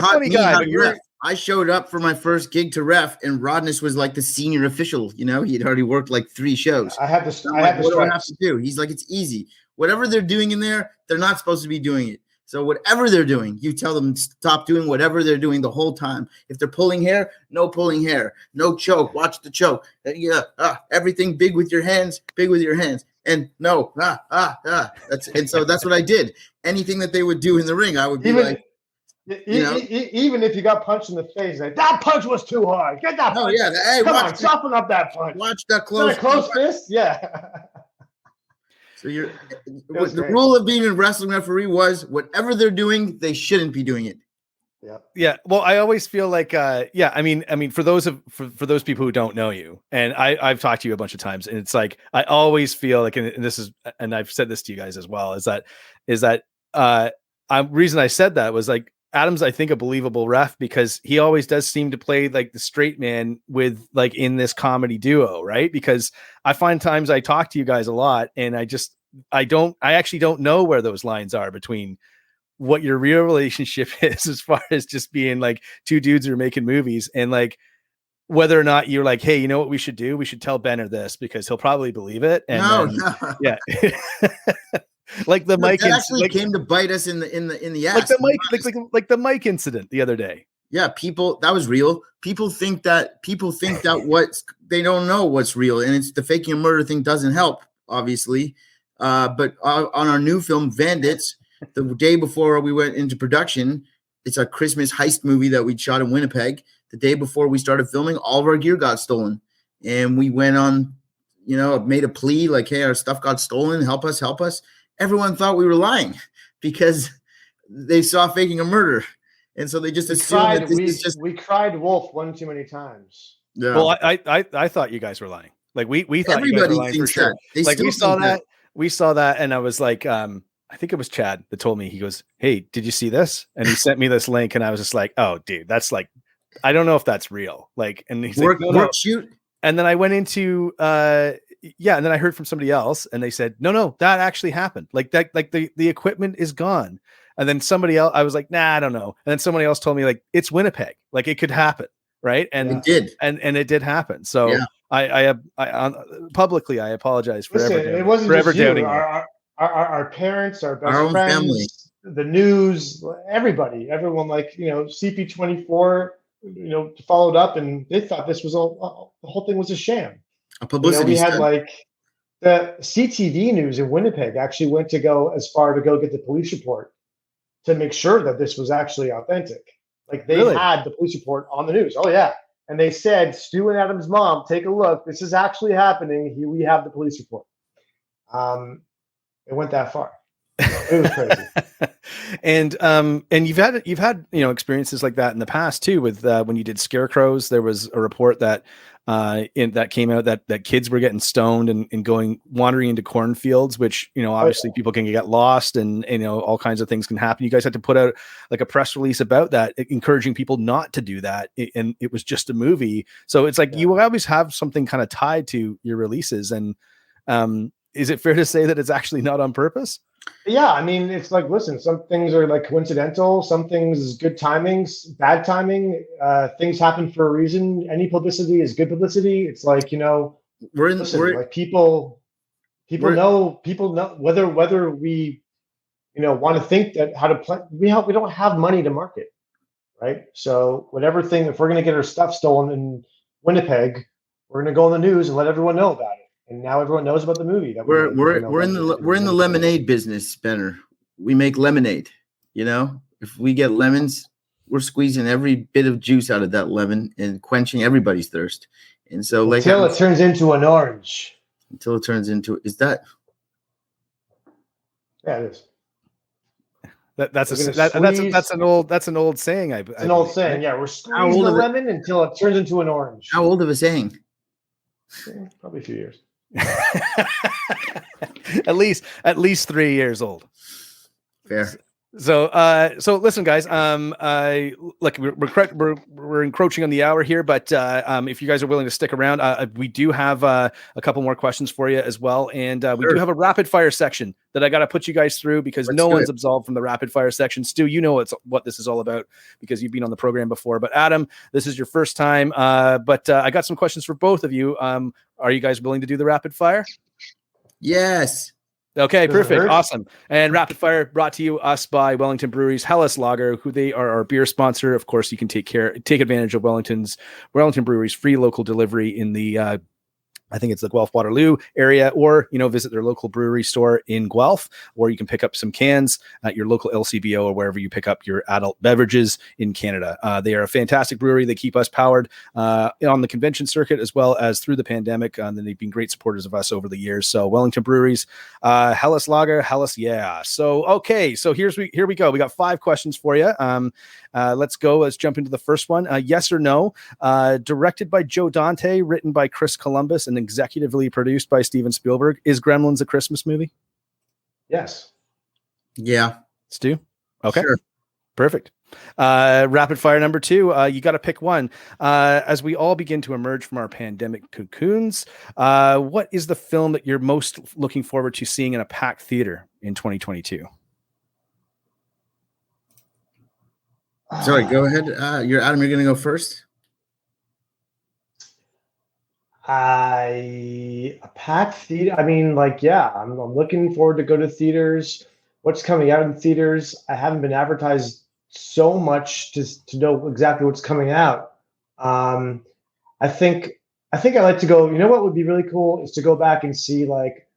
funny guy. But I showed up for my first gig to ref, and Rodness was like the senior official. He had already worked like 3 shows. I had to. What do I have to do? He's like, it's easy. Whatever they're doing in there, they're not supposed to be doing it. So whatever they're doing, you tell them to stop doing whatever they're doing the whole time. If they're pulling hair, no pulling hair, no choke. Watch the choke. Everything big with your hands, and no. So that's what I did. Anything that they would do in the ring, I would be even if you got punched in the face, like that punch was too hard. Get that punch. Hey, come on, soften up that punch. Watch that close fist. Yeah. So the rule of being a wrestling referee was whatever they're doing, they shouldn't be doing it. Yeah. Well, I always feel like, I mean, for those people who don't know you, and I've talked to you a bunch of times, and it's like, I always feel like, and I've said this to you guys as well, is that reason I said that was like, Adam's, I think, a believable ref because he always does seem to play like the straight man with like in this comedy duo, right? Because I find times I talk to you guys a lot, and I actually don't know where those lines are between what your real relationship is as far as just being like 2 dudes who are making movies, and like whether or not you're like, hey, you know what we should do? We should tell Benner this because he'll probably believe it. And yeah. Like the mic actually came to bite us in the ass. Like the mic incident the other day. Yeah, that was real. People think that what they don't know what's real, and it's the faking a murder thing doesn't help, obviously. But on our new film, Bandits, the day before we went into production, it's a Christmas heist movie that we shot in Winnipeg. The day before we started filming, all of our gear got stolen, and we went on, made a plea like, hey, our stuff got stolen. Help us. Everyone thought we were lying because they saw faking a murder. And so they just assumed we cried wolf one too many times. Yeah. Well, I thought you guys were lying. Like we thought everybody you guys were lying for sure. Like we saw that. And I was like, I think it was Chad that told me, he goes, hey, did you see this? And he sent me this link, and I was just like, oh dude, that's like, I don't know if that's real. Like, and he's like, no. Shoot. And then I went into, and then I heard from somebody else, and they said, no, that actually happened. Like that, like the equipment is gone. And then somebody else, I was like, nah, I don't know. And then somebody else told me, like, it's Winnipeg, like it could happen, right? And it did, and it did happen. So yeah. I publicly, I apologize for it wasn't just you. Our parents, our best friends, family, the news, everyone, like CP24, followed up, and they thought this was the whole thing was a sham. A publicity. We had like the CTV News in Winnipeg actually went to go as far to go get the police report to make sure that this was actually authentic. Like they had the police report on the news. Oh yeah. And they said, Stu and Adam's mom, take a look. This is actually happening. Here we have the police report. It went that far. It was crazy. And you've had experiences like that in the past too. With when you did Scarecrows, there was a report that that came out that kids were getting stoned and wandering into cornfields, which obviously people can get lost and all kinds of things can happen. You guys had to put out like a press release about that, encouraging people not to do that, and it was just a movie. So it's like you always have something kind of tied to your releases. And is it fair to say that it's actually not on purpose? Yeah, I mean, it's like, listen, some things are like coincidental, some things is good timings, bad timing. Things happen for a reason. Any publicity is good publicity. It's like, like people know whether we want to think that how to play. We don't have money to market, right? So whatever thing, if we're going to get our stuff stolen in Winnipeg, we're going to go on the news and let everyone know about it. And now everyone knows about the movie. That we're in the lemonade business, Benner. We make lemonade. If we get lemons, we're squeezing every bit of juice out of that lemon and quenching everybody's thirst. And so, until it turns into an orange. Until it turns into Yeah, it is. That's an old saying. It's an old saying. Yeah, we're squeezing the lemon until it turns into an orange. How old of a saying? Probably a few years. at least 3 years old. Fair. So listen, guys. Like we're encroaching on the hour here, but if you guys are willing to stick around, we do have a couple more questions for you as well, and we do have a rapid fire section that I got to put you guys through because no one's absolved from the rapid fire section. Stu, what this is all about because you've been on the program before. But Adam, this is your first time. But I got some questions for both of you. Are you guys willing to do the rapid fire? Yes. Okay, perfect. Awesome. And rapid fire brought to us by Wellington Brewery's Helles Lager, who they are our beer sponsor. Of course, you can take advantage of Wellington Brewery's free local delivery in the I think it's the Guelph Waterloo area, or, visit their local brewery store in Guelph, or you can pick up some cans at your local LCBO or wherever you pick up your adult beverages in Canada. They are a fantastic brewery. They keep us powered on the convention circuit as well as through the pandemic. And they've been great supporters of us over the years. So Wellington Breweries, Helles Lager, Helles, yeah. So, okay. So here we go. We got 5 questions for you. Let's go. Let's jump into the first one. Yes or no? Directed by Joe Dante, written by Chris Columbus, and executively produced by Steven Spielberg. Is Gremlins a Christmas movie? Yes. Yeah. Stu? Okay. Sure. Perfect. Rapid fire number 2. You got to pick one. As we all begin to emerge from our pandemic cocoons, what is the film that you're most looking forward to seeing in a packed theater in 2022? Sorry, go ahead. You're Adam. You're going to go first. A packed theater. I mean, I'm looking forward to go to theaters. What's coming out in theaters? I haven't been advertised so much to know exactly what's coming out. I think I like to go. You know what would be really cool is to go back and see like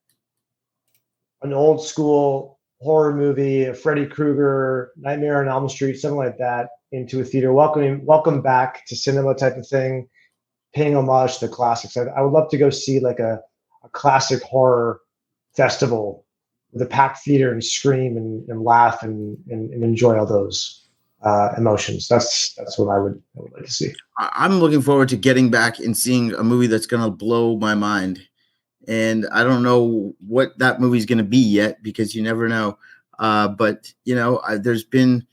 an old school horror movie, a Freddy Krueger, Nightmare on Elm Street, something like that, into a theater. Welcome back to cinema type of thing. Paying homage to the classics. I would love to go see like a classic horror festival with a packed theater and scream and laugh and enjoy all those emotions. That's what I would like to see. I'm looking forward to getting back and seeing a movie that's going to blow my mind. And I don't know what that movie's going to be yet because you never know. But, there's been,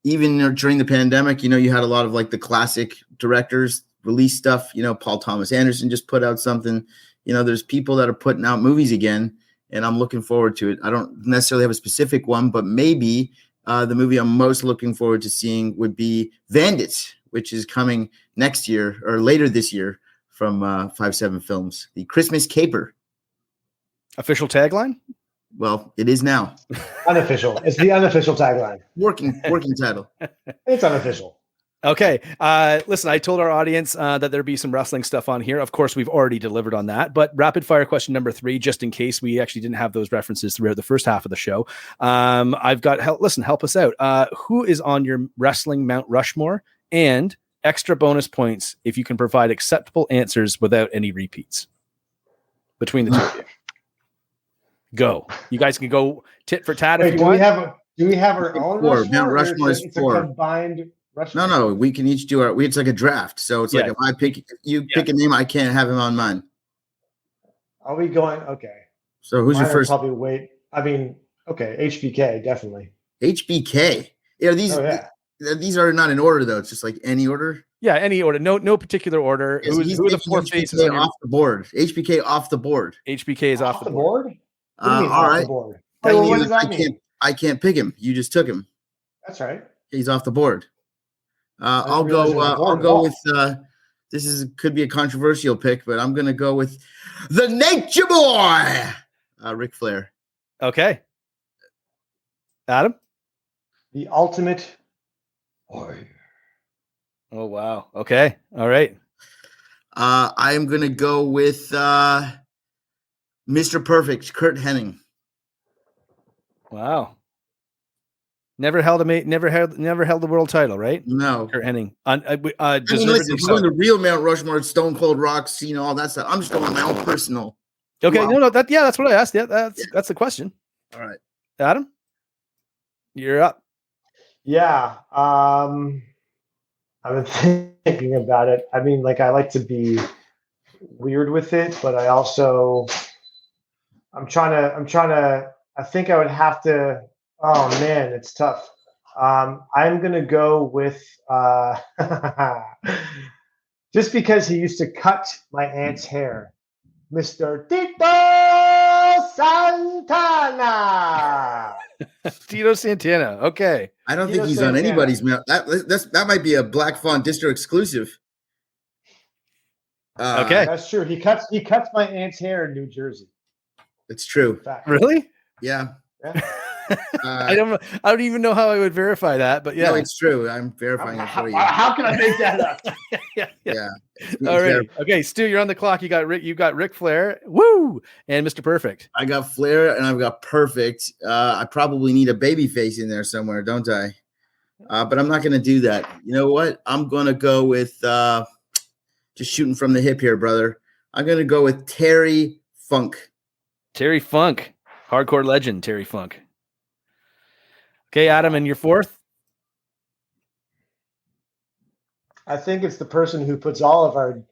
even during the pandemic, you had a lot of like the classic directors release stuff. Paul Thomas Anderson just put out something. There's people that are putting out movies again, and I'm looking forward to it. I don't necessarily have a specific one, but maybe the movie I'm most looking forward to seeing would be Bandits, which is coming next year or later this year from 5-7 Films, the Christmas Caper. Official tagline? Well, it is now. Unofficial. It's the unofficial tagline. Working title. It's unofficial. Okay. Listen, I told our audience that there'd be some wrestling stuff on here. Of course, we've already delivered on that. But rapid fire question number 3, just in case we actually didn't have those references throughout the first half of the show. I've got help us out. Who is on your wrestling Mount Rushmore? And extra bonus points if you can provide acceptable answers without any repeats between the two of you. Go. You guys can go tit for tat if you want. Do we have our own Four. Rushmore? Mount Rushmore is it's 4. a combined Rushmore. No. We can each do it's like a draft. So it's like if I pick, you pick a name, I can't have him on mine. Are we going? Okay. So who's your first? Probably wait. I mean, okay, HBK definitely. HBK. Yeah, these are not in order though. It's just like any order. Yeah, any order. No particular order. Yes, who are the 4 faces off the board? HBK off the board. HBK is off the board. All right. Board? What does that mean? I can't pick him. You just took him. That's right. He's off the board. I'll go with could be a controversial pick, but I'm gonna go with the Nature Boy, Ric Flair. Okay. Adam? The Ultimate Warrior. Oh wow. Okay. All right. I am gonna go with Mr. Perfect, Kurt Hennig. Wow. Never held the world title, right? No. Kurt Hennig. Listen, if we're going to real Mount Rushmore, Stone Cold Rock, Cena, all that stuff. I'm just going with my own personal. Okay, wow. That's what I asked. Yeah, that's the question. All right, Adam, you're up. Yeah, I've been thinking about it. I mean, like I like to be weird with it, but I also I'm trying to. I think I would have to. Oh man, it's tough. I'm gonna go with just because he used to cut my aunt's hair, Mr. Tito Santana. Tito Santana. Okay. I don't think he's on anybody's mouth. That might be a Black Fawn Distro exclusive. Okay, that's true. He cuts my aunt's hair in New Jersey. It's true. Really? Yeah. I don't even know how I would verify that, but yeah, no, it's true. I'm verifying it for you. How can I make that up? yeah. All right. Okay, Stu, you're on the clock. You got Ric Flair, woo, and Mr. Perfect. I got Flair and I've got Perfect. I probably need a baby face in there somewhere, don't I? But I'm not going to do that. You know what? I'm going to go with just shooting from the hip here, brother. I'm going to go with Terry Funk. Terry Funk, hardcore legend, Terry Funk. Okay, Adam, and your fourth? I think it's the person who puts all of our,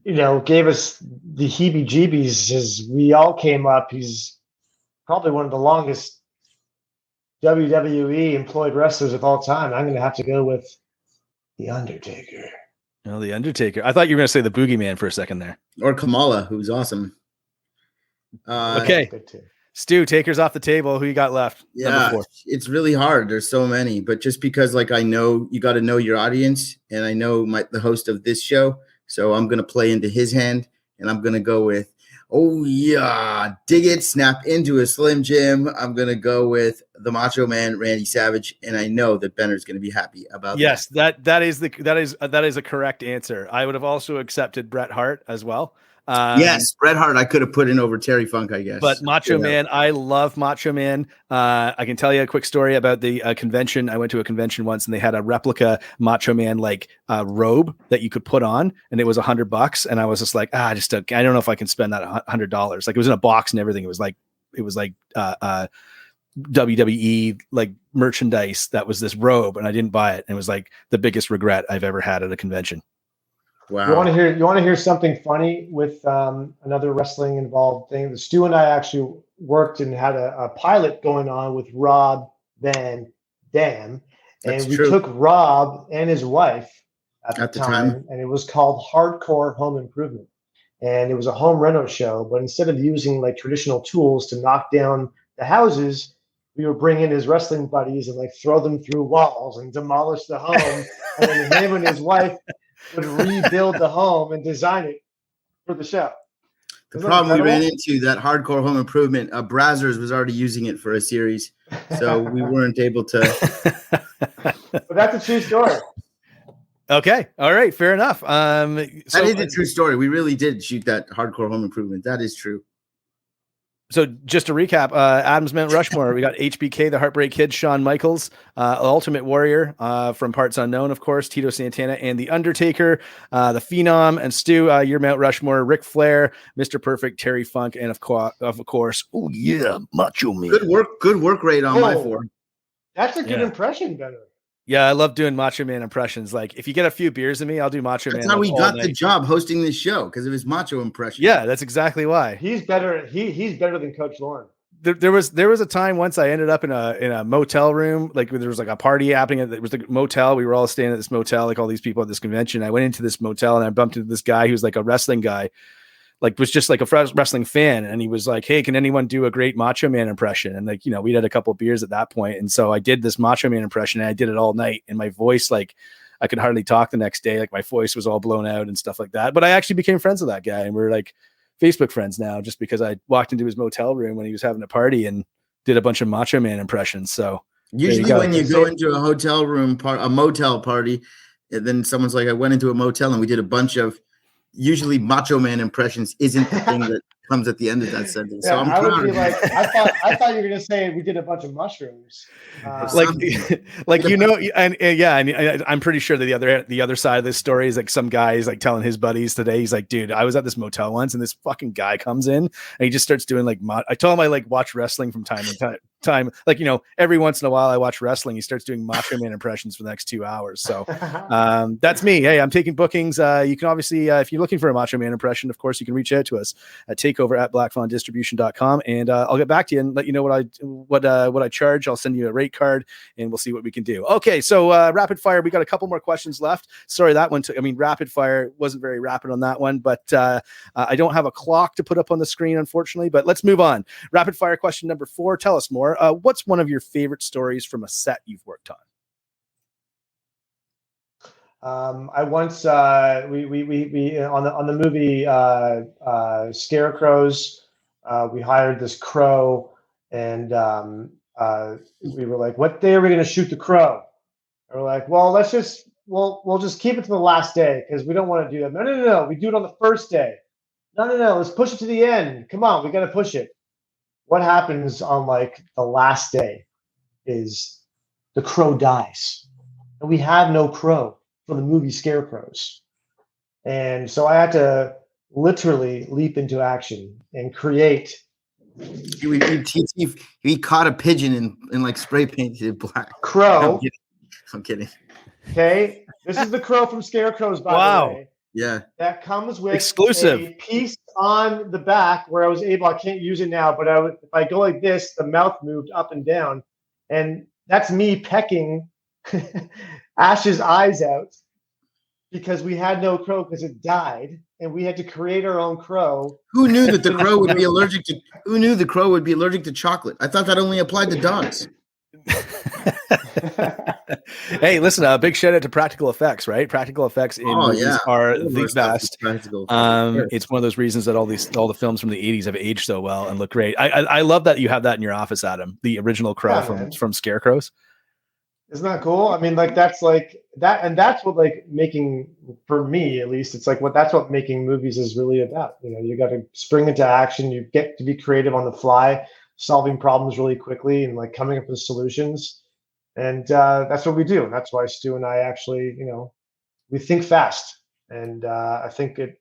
gave us the heebie-jeebies as we all came up. He's probably one of the longest WWE employed wrestlers of all time. I'm going to have to go with The Undertaker. Oh, The Undertaker. I thought you were going to say the Boogeyman for a second there. Or Kamala, who's awesome. Okay. Stu, takers off the table. Who you got left? Yeah, it's really hard. There's so many, but just because I know you got to know your audience, and I know the host of this show, so I'm gonna play into his hand, and I'm gonna go with dig it, snap into a Slim Jim. I'm gonna go with the Macho Man, Randy Savage, and I know that Benner's gonna be happy about that. Yes, that is a correct answer. I would have also accepted Bret Hart as well. Yes, Bret Hart I could have put in over Terry Funk, I guess. But Macho Man, I love Macho Man. I can tell you a quick story about the convention. I went to a convention once and they had a replica Macho Man robe that you could put on, and it was $100. And I was just like, I don't know if I can spend that $100. Like, it was in a box and everything. It was like WWE merchandise that was this robe, and I didn't buy it. And it was like the biggest regret I've ever had at a convention. Wow. You want to hear something funny with another wrestling involved thing? Stu and I actually worked and had a pilot going on with Rob Van Dam, and we took Rob and his wife at the time, and it was called Hardcore Home Improvement, and it was a home reno show. But instead of using traditional tools to knock down the houses, we would bring in his wrestling buddies and throw them through walls and demolish the home, and then him and his wife would rebuild the home and design it for the show. The problem we ran into, that Hardcore Home Improvement, Brazzers was already using it for a series, so we weren't able to. But that's a true story. Okay, all right, fair enough. That is a true story. We really did shoot that Hardcore Home Improvement. That is true. So just to recap, Adam's Mount Rushmore, we got HBK, the Heartbreak Kid, Shawn Michaels, Ultimate Warrior from Parts Unknown, of course, Tito Santana, and The Undertaker, the Phenom, and Stu, your Mount Rushmore, Ric Flair, Mr. Perfect, Terry Funk, and of course, oh yeah, Macho Man. Good work rate on my four. That's a good impression, Benner. Yeah, I love doing Macho Man impressions. Like, if you get a few beers in me, I'll do Macho Man. That's how we got the job hosting this show, because of his macho impression. Yeah, that's exactly why. He's better. He's better than Coach Lauren. There was a time once I ended up in a motel room, like there was like a party happening. It was like a motel. We were all staying at this motel, like all these people at this convention. I went into this motel and I bumped into this guy who's like a wrestling guy, like was just like a wrestling fan. And he was like, "Hey, can anyone do a great Macho Man impression?" And like, we'd had a couple of beers at that point. And so I did this Macho Man impression and I did it all night. And my voice, like I could hardly talk the next day. Like my voice was all blown out and stuff like that. But I actually became friends with that guy. And we're like Facebook friends now, just because I walked into his motel room when he was having a party and did a bunch of Macho Man impressions. So usually when you go into a hotel room, a motel party, and then someone's like, I went into a motel and we did a bunch of usually Macho Man impressions isn't the thing that comes at the end of that sentence. Yeah, so I'm I would proud be of like, I thought you were gonna say we did a bunch of mushrooms. And I'm pretty sure that the other side of this story is like some guy is like telling his buddies today. He's like, dude, I was at this motel once, and this fucking guy comes in and he just starts doing like I told him I like watch wrestling from time to time. Like, every once in a while I watch wrestling. He starts doing Macho Man impressions for the next 2 hours. So that's me. Hey, I'm taking bookings. You can obviously, if you're looking for a Macho Man impression, of course, you can reach out to us at takeover@blackfawndistribution.com, and I'll get back to you and let you know what I charge. I'll send you a rate card and we'll see what we can do. Okay, so rapid fire. We got a couple more questions left. Sorry, that one rapid fire wasn't very rapid on that one, but I don't have a clock to put up on the screen, unfortunately. But let's move on. Rapid fire question number 4. Tell us more. What's one of your favorite stories from a set you've worked on? I once we on the movie Scarecrows, we hired this crow, and we were like, "What day are we going to shoot the crow?" And we're like, "Well, we'll just keep it to the last day because we don't want to do that." No, we do it on the first day. No, let's push it to the end. Come on, we got to push it. What happens on like the last day is the crow dies, and we have no crow for the movie Scarecrows. And so I had to literally leap into action and create. He caught a pigeon and like spray painted it black. Crow. I'm kidding. Okay. This is the crow from Scarecrows, by the way. Yeah. That comes with exclusive a piece on the back where I can't use it now, but if I go like this, the mouth moved up and down. And that's me pecking Ash's eyes out because we had no crow because it died, and we had to create our own crow. Who knew that the crow would be allergic to? Who knew the crow would be allergic to chocolate? I thought that only applied to dogs. Hey, listen, a big shout out to practical effects, right? Practical effects in movies are the best. It's one of those reasons that all the films from the 80s have aged so well and look great. I love that you have that in your office, Adam, the original crow from Scarecrows. Isn't that cool? I mean, like that's like that, and that's what like making, for me at least, it's like that's what making movies is really about. You got to spring into action. You get to be creative on the fly, solving problems really quickly, and like coming up with solutions. And that's what we do. And that's why Stu and I actually, we think fast, and I think it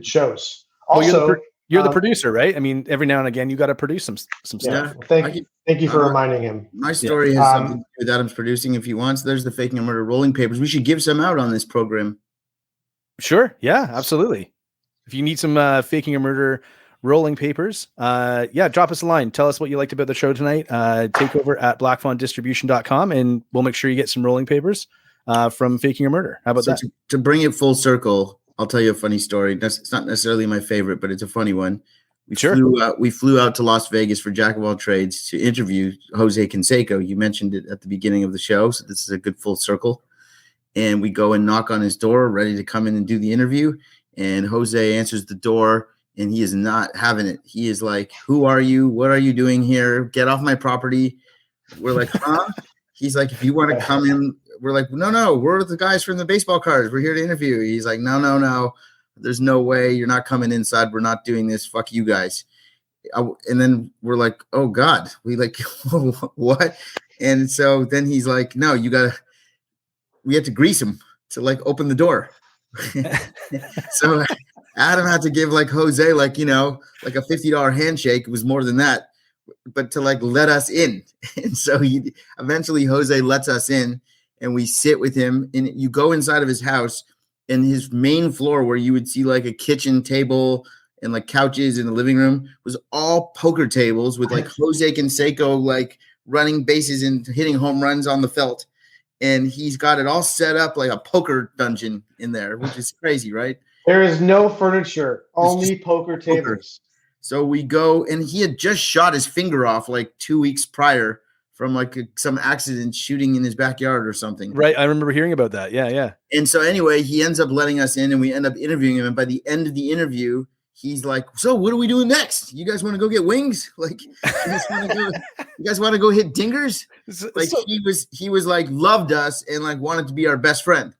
shows. Also, well, you're the producer, right? I mean, every now and again, you got to produce some stuff. Well, thank you for reminding him. My story has something to do with Adam's producing. If he wants, there's the Faking a Murder rolling papers. We should give some out on this program. Sure. Yeah, absolutely. If you need some Faking a Murder rolling papers, drop us a line. Tell us what you liked about the show tonight. Takeover@blackfawndistribution.com, and we'll make sure you get some rolling papers from Faking a Murder. How about that? To bring it full circle, I'll tell you a funny story. It's not necessarily my favorite, but it's a funny one. We flew out to Las Vegas for Jack of All Trades to interview Jose Canseco. You mentioned it at the beginning of the show, so this is a good full circle. And we go and knock on his door, ready to come in and do the interview. And Jose answers the door, and he is not having it. He is like, "Who are you? What are you doing here? Get off my property." We're like, "Huh?" He's like, "If you want to come in," we're like, no, we're the guys from the baseball cards. We're here to interview. He's like, no. There's no way. You're not coming inside. We're not doing this. Fuck you guys. And then we're like, oh God, we like, what? And so then he's like, no, we had to grease him to like open the door. So Adam had to give like Jose, like, like a $50 handshake. It was more than that, but to like let us in. And so eventually Jose lets us in and we sit with him, and you go inside of his house, and his main floor where you would see like a kitchen table and like couches in the living room was all poker tables with like Jose Canseco, like running bases and hitting home runs on the felt. And he's got it all set up like a poker dungeon in there, which is crazy, right? There is no furniture, only poker tables. So we go, and he had just shot his finger off like 2 weeks prior from like some accident shooting in his backyard or something. Right. I remember hearing about that. Yeah. And so anyway, he ends up letting us in, and we end up interviewing him. And by the end of the interview, he's like, so what are we doing next? You guys want to go get wings? Like, you guys want to go hit dingers? Like, he was like, loved us and like wanted to be our best friend.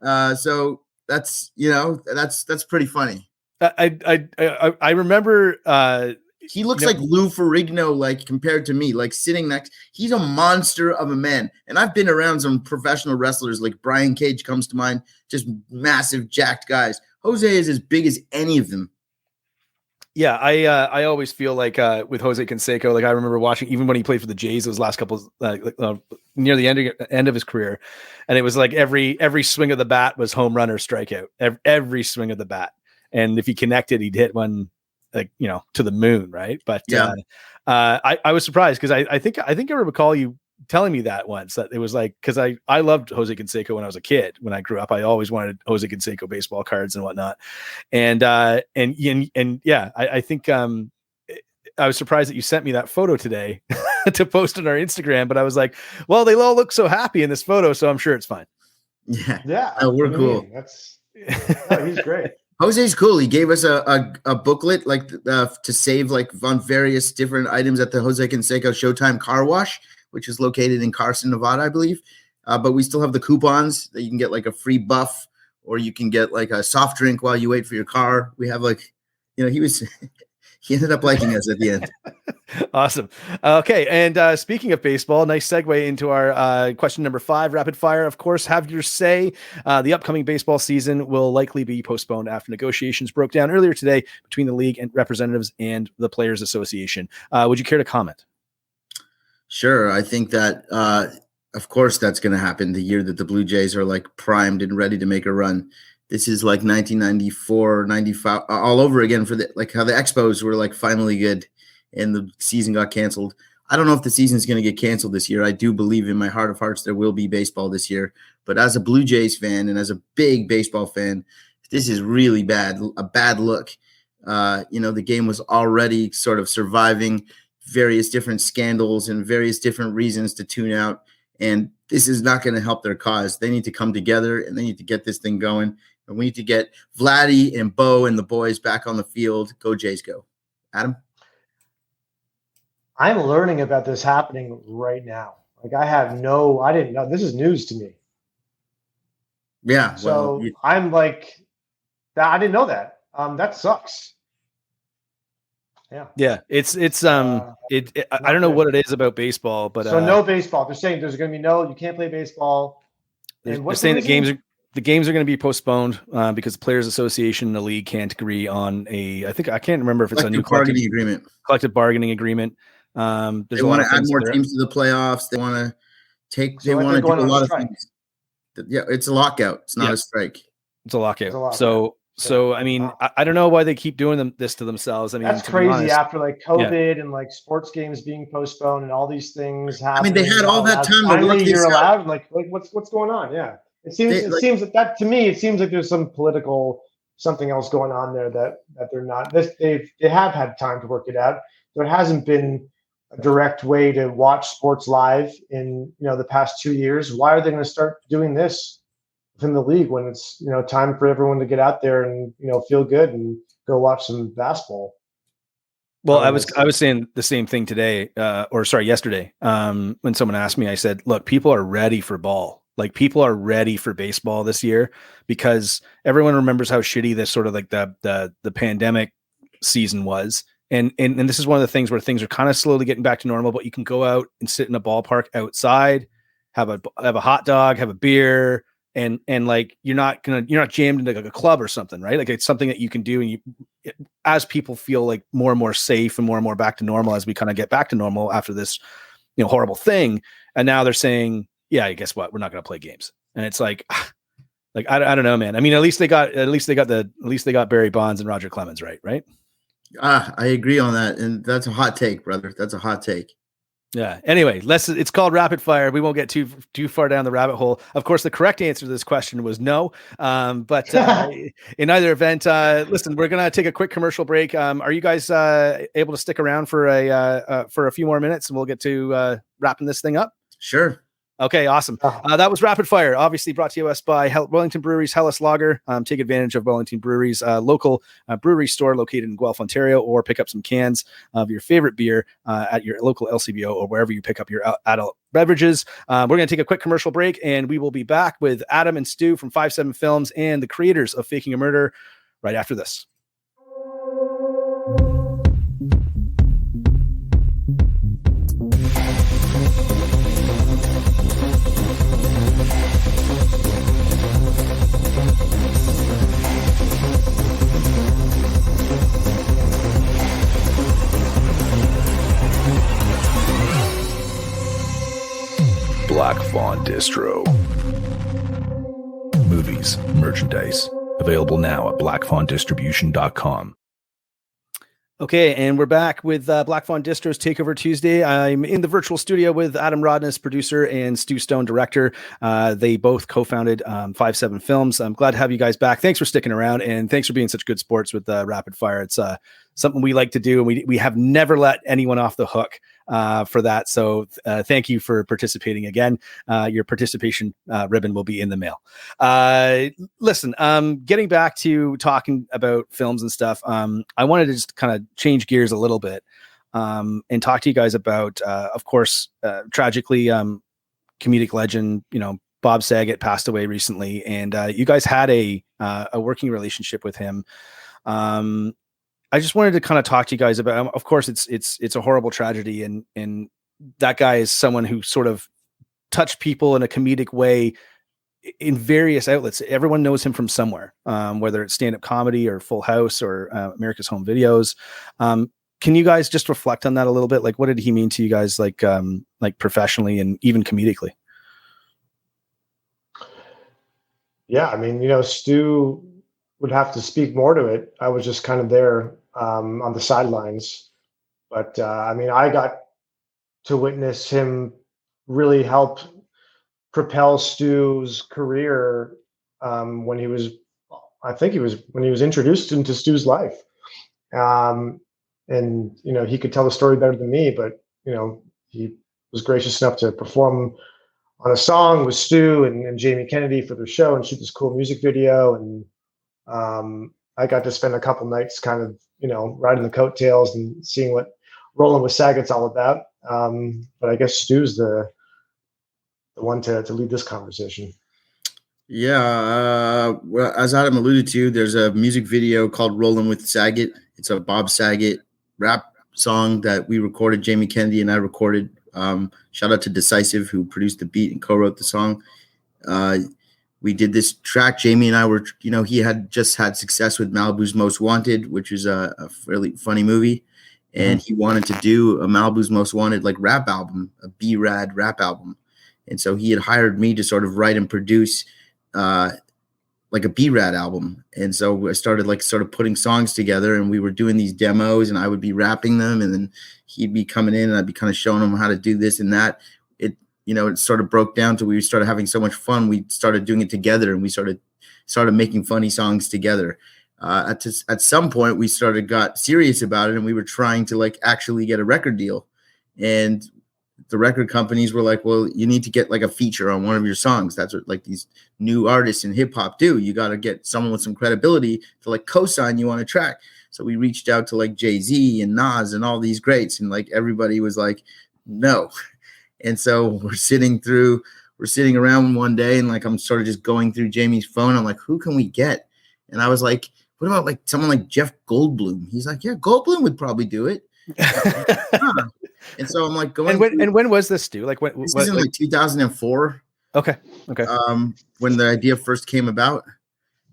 So that's, that's pretty funny. I remember, he looks like Lou Ferrigno, like compared to me, like sitting next. He's a monster of a man. And I've been around some professional wrestlers, like Brian Cage comes to mind, just massive, jacked guys. Jose is as big as any of them. Yeah, I always feel like with Jose Canseco, like I remember watching even when he played for the Jays those last couple near the end of his career, and it was like every swing of the bat was home run or strikeout. Every swing of the bat, and if he connected, he'd hit one like to the moon, right? But yeah, I was surprised because I think I recall you telling me that once, that it was like, because I loved Jose Canseco when I was a kid. When I grew up, I always wanted Jose Canseco baseball cards and whatnot. And yeah, I think I was surprised that you sent me that photo today to post on our Instagram, but I was like, well, they all look so happy in this photo, so I'm sure it's fine. Yeah. Oh, we're cool. He's great. Jose's cool. He gave us a booklet like to save like on various different items at the Jose Canseco Showtime Car Wash, which is located in Carson, Nevada, I believe. But we still have the coupons that you can get like a free buff, or you can get like a soft drink while you wait for your car. We have like, he ended up liking us at the end. Awesome. Okay. And speaking of baseball, nice segue into our question number 5, rapid fire. Of course, have your say. The upcoming baseball season will likely be postponed after negotiations broke down earlier today between the league and representatives and the Players Association. Would you care to comment? Sure. I think that, of course, that's going to happen the year that the Blue Jays are like primed and ready to make a run. This is like 1994, 95, all over again for like how the Expos were like finally good and the season got canceled. I don't know if the season is going to get canceled this year. I do believe in my heart of hearts there will be baseball this year. But as a Blue Jays fan and as a big baseball fan, this is really a bad look. The game was already sort of surviving various different scandals and various different reasons to tune out. And this is not going to help their cause. They need to come together and they need to get this thing going. And we need to get Vladdy and Bo and the boys back on the field. Go Jays, go. Adam? I'm learning about this happening right now. Like I didn't know. This is news to me. Yeah. So I'm like, I didn't know that. That sucks. Yeah. It's I don't know what it is about baseball, but so no baseball. They're saying there's going to be you can't play baseball. They're saying the games are going to be postponed because the Players Association and the league can't agree on I can't remember if it's a new collective bargaining agreement. They want to add more teams to the playoffs. They want to do a lot of things. Yeah, it's a lockout. It's not a strike. It's a lockout. So I mean, I don't know why they keep doing this to themselves. I mean, that's crazy after like COVID and like sports games being postponed and all these things happening. I mean, they had all that time. Finally, you're allowed. Like what's going on? Yeah, it seems that to me, it seems like there's some political something else going on there that they're not. They have had time to work it out. There hasn't been a direct way to watch sports live in the past 2 years. Why are they going to start doing this in the league when it's time for everyone to get out there and feel good and go watch some basketball? Well, I was saying the same thing today, yesterday. When someone asked me, I said, "Look, people are ready for ball. Like people are ready for baseball this year because everyone remembers how shitty this sort of like the pandemic season was, And this is one of the things where things are kind of slowly getting back to normal, but you can go out and sit in a ballpark outside, have a hot dog, have a beer, and like you're not jammed into like a club or something, right? Like it's something that you can do, and as people feel like more and more safe and more back to normal, as we kind of get back to normal after this, horrible thing. And now they're saying, yeah, guess what? We're not going to play games. And it's like I don't know, man. I mean, at least they got Barry Bonds and Roger Clemens, right? I agree on that, and that's a hot take, brother. That's a hot take. Yeah. Anyway, it's called rapid fire. We won't get too far down the rabbit hole. Of course, the correct answer to this question was no. But in either event, listen, we're gonna take a quick commercial break. Are you guys able to stick around for a few more minutes, and we'll get to wrapping this thing up? Sure. Okay, awesome. That was Rapid Fire, obviously brought to us by Wellington Brewery's Hellas Lager. Take advantage of Wellington Brewery's local brewery store located in Guelph, Ontario, or pick up some cans of your favorite beer at your local LCBO or wherever you pick up your adult beverages. We're going to take a quick commercial break, and we will be back with Adam and Stu from 5-7 Films and the creators of Faking a Murder right after this. Black Fawn Distro. Movies, merchandise, available now at blackfawndistribution.com. Okay, and we're back with Black Fawn Distro's Takeover Tuesday. I'm in the virtual studio with Adam Rodness, producer, and Stu Stone, director. They both co-founded 5-7 Films. I'm glad to have you guys back. Thanks for sticking around, and thanks for being such good sports with Rapid Fire. It's something we like to do, and we have never let anyone off the hook for that. So thank you for participating again. Your participation ribbon will be in the mail. Listen, getting back to talking about films and stuff, I wanted to just kind of change gears a little bit and talk to you guys about, of course, tragically, comedic legend, Bob Saget passed away recently, and you guys had a working relationship with him. I just wanted to kind of talk to you guys about, of course, it's a horrible tragedy, and that guy is someone who sort of touched people in a comedic way in various outlets. Everyone knows him from somewhere, whether it's stand-up comedy or Full House or America's Home Videos. Can you guys just reflect on that a little bit? Like, what did he mean to you guys, like professionally and even comedically? Yeah, I mean, Stu would have to speak more to it. I was just kind of there on the sidelines. But I mean, I got to witness him really help propel Stu's career when he was introduced into Stu's life. And, he could tell the story better than me, but, he was gracious enough to perform on a song with Stu and Jamie Kennedy for their show and shoot this cool music video. And I got to spend a couple nights kind of, riding the coattails and seeing what rolling with Saget's all about. But I guess Stu's the one to lead this conversation. Yeah. Well, as Adam alluded to, there's a music video called Rollin' with Saget. It's a Bob Saget rap song that we recorded. Jamie Kennedy and I recorded. Shout out to Decisive, who produced the beat and co-wrote the song. We did this track. Jamie and I were, he had just had success with Malibu's Most Wanted, which is a fairly funny movie. And he wanted to do a Malibu's Most Wanted, like rap album, a B-Rad rap album. And so he had hired me to sort of write and produce like a B-Rad album. And so I started sort of putting songs together, and we were doing these demos, and I would be rapping them, and then he'd be coming in and I'd be kind of showing him how to do this and that. It sort of broke down to we started having so much fun. We started doing it together, and we started making funny songs together. At some point we got serious about it, and we were trying to actually get a record deal. And the record companies were like, well, you need to get a feature on one of your songs. That's what these new artists in hip hop do. You got to get someone with some credibility to co-sign you on a track. So we reached out to Jay-Z and Nas and all these greats, and everybody was like, no. And so we're sitting around one day, and I'm sort of just going through Jamie's phone. I'm like, who can we get? And I was like, what about like someone like Jeff Goldblum? He's like, yeah, Goldblum would probably do it. Huh. And so I'm like going. And when was this, Stu? Like this was in like 2004. Okay. When the idea first came about.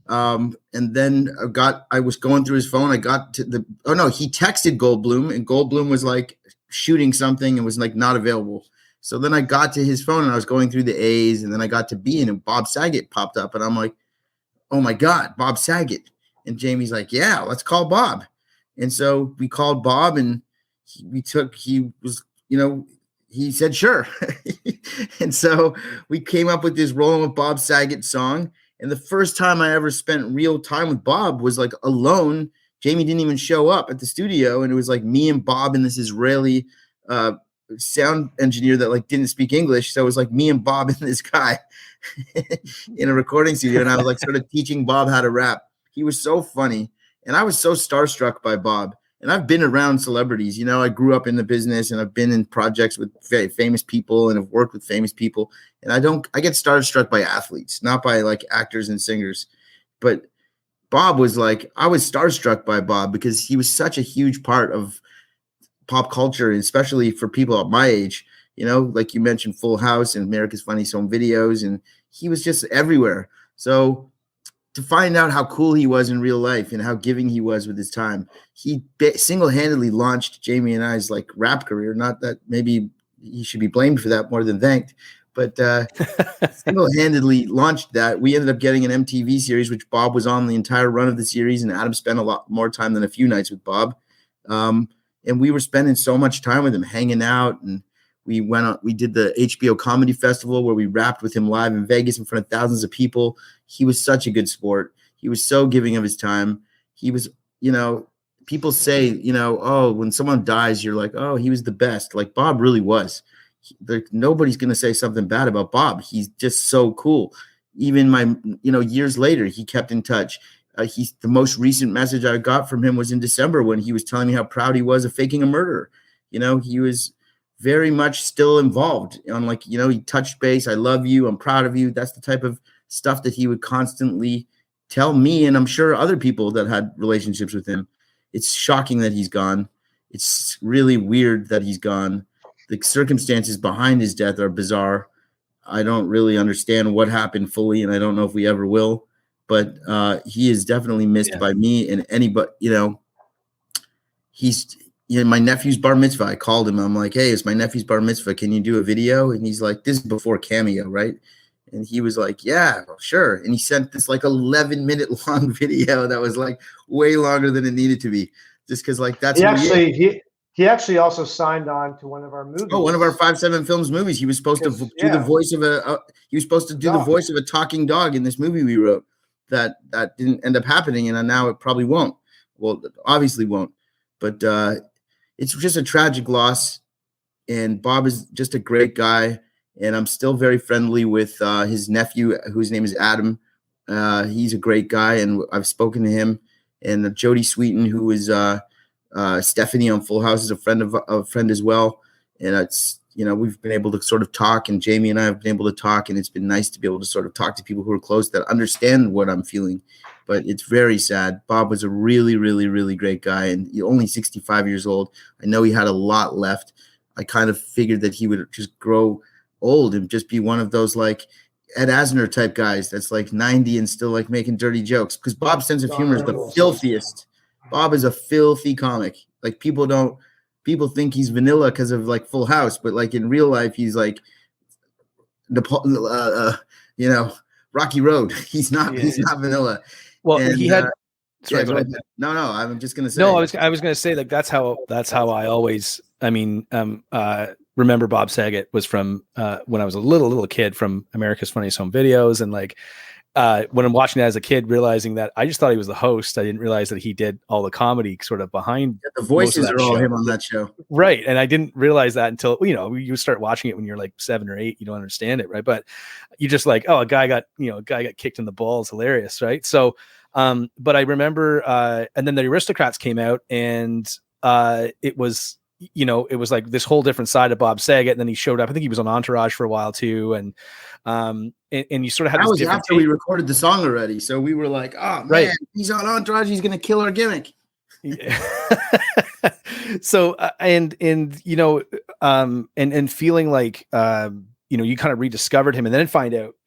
And then I was going through his phone. I got to he texted Goldblum, and Goldblum was like shooting something and was like not available. So then I got to his phone and I was going through the A's, and then I got to B, and Bob Saget popped up, and I'm like, oh my God, Bob Saget. And Jamie's like, yeah, let's call Bob. And so we called Bob, and he said, sure. And so we came up with this Rolling with Bob Saget song. And the first time I ever spent real time with Bob was like alone. Jamie didn't even show up at the studio. And it was like me and Bob and this Israeli sound engineer that like didn't speak English. So it was like me and Bob and this guy in a recording studio. And I was like sort of teaching Bob how to rap. He was so funny. And I was so starstruck by Bob. And I've been around celebrities. I grew up in the business, and I've been in projects with very famous people and have worked with famous people. And I get starstruck by athletes, not by like actors and singers. But Bob was like, I was starstruck by Bob because he was such a huge part of pop culture, especially for people at my age. Like you mentioned Full House and America's Funniest Home Videos, and he was just everywhere. So to find out how cool he was in real life and how giving he was with his time, he single-handedly launched Jamie and I's like rap career. Not that maybe he should be blamed for that more than thanked, but single-handedly launched that. We ended up getting an MTV series, which Bob was on the entire run of the series, and Adam spent a lot more time than a few nights with Bob. And we were spending so much time with him, hanging out, and we did the HBO Comedy Festival where we rapped with him live in Vegas in front of thousands of people. He was such a good sport. He was so giving of his time. He was, people say, oh, when someone dies, you're like, oh, he was the best. Like Bob really was. Nobody's going to say something bad about Bob. He's just so cool. Even years later, he kept in touch. The most recent message I got from him was in December when he was telling me how proud he was of faking a murder. He was very much still involved on he touched base. I love you. I'm proud of you. That's the type of stuff that he would constantly tell me. And I'm sure other people that had relationships with him. It's shocking that he's gone. It's really weird that he's gone. The circumstances behind his death are bizarre. I don't really understand what happened fully, and I don't know if we ever will, but he is definitely missed by me and anybody, he's, my nephew's bar mitzvah. I called him. I'm like, hey, it's my nephew's bar mitzvah. Can you do a video? And he's like, this is before Cameo, right? And he was like, yeah, well, sure. And he sent this like 11-minute long video that was like way longer than it needed to be, just because like that's he actually also signed on to one of our movies. Oh, one of our 5-7 Films movies. He was supposed to do the voice of the voice of a talking dog in this movie we wrote. That didn't end up happening, and now it probably won't. Well, obviously won't. But it's just a tragic loss, and Bob is just a great guy, and I'm still very friendly with his nephew, whose name is Adam. He's a great guy, and I've spoken to him. And Jodie Sweetin, who is Stephanie on Full House, is a friend as well. And it's we've been able to sort of talk, and Jamie and I have been able to talk, and it's been nice to be able to sort of talk to people who are close that understand what I'm feeling. But it's very sad. Bob was a really, really, really great guy, and only 65 years old. I know he had a lot left. I kind of figured that he would just grow old and just be one of those like Ed Asner type guys that's like 90 and still like making dirty jokes, because Bob's sense of humor is the filthiest. Bob is a filthy comic. Like people think he's vanilla because of like Full House, but like in real life, he's like, Rocky Road. He's not vanilla. Well, and he had. Sorry, go ahead. No, I'm just gonna say. No, I was gonna say like that's how I always. Remember Bob Saget was from when I was a little kid from America's Funniest Home Videos, and like when I'm watching that as a kid, realizing that I just thought he was the host. I didn't realize that he did all the comedy sort of behind. The voices are all him on that show, right? And I didn't realize that until you start watching it when you're like 7 or 8. You don't understand it, right? But you just like, oh, a guy got kicked in the balls, hilarious, right? So, but I remember, and then the Aristocrats came out, and it was you know, it was like this whole different side of Bob Saget. And then he showed up. I think he was on Entourage for a while too. And you sort of had that this was different after we recorded the song already. So we were like, oh man, right. He's on Entourage. He's going to kill our gimmick. So, and you know, and feeling like, you know, you kind of rediscovered him, and then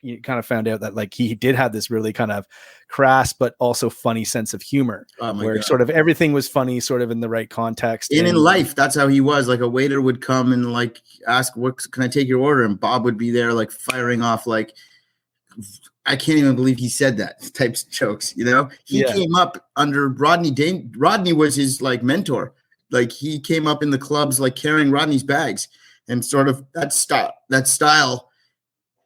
you kind of found out that like he did have this really kind of crass but also funny sense of humor, where God. sort of everything was funny, sort of in the right context. And in life, that's how he was. Like a waiter would come and like ask, "What can I take your order?" And Bob would be there, like firing off, like, I can't even believe he said that types of jokes. You know, he came up under Rodney. Rodney was his like mentor. Like he came up in the clubs, like carrying Rodney's bags, and sort of that style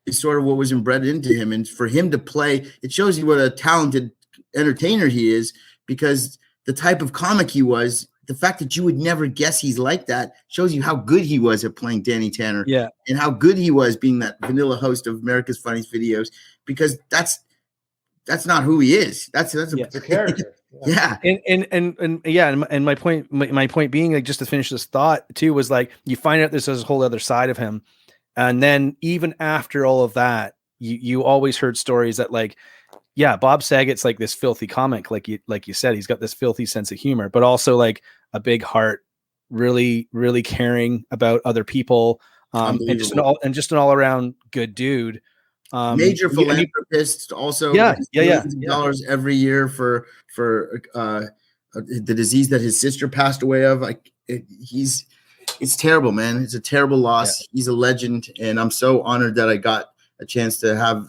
is sort of what was inbred into him. And for him to play, it shows you what a talented entertainer he is, because the type of comic he was, the fact that you would never guess he's like that shows you how good he was at playing Danny Tanner. Yeah. And how good he was being that vanilla host of America's Funniest Videos, because that's not who he is. That's a character. Yeah. And my point being, like, just to finish this thought too, was like, you find out there's this whole other side of him. And then even after all of that, you always heard stories that like, yeah, Bob Saget's like this filthy comic. Like you said, he's got this filthy sense of humor, but also like a big heart, really, really caring about other people. And just an all around good dude. Major philanthropist, also dollars every year for the disease that his sister passed away of. Like it's terrible, man. It's a terrible loss. Yeah. He's a legend, and I'm so honored that I got a chance to have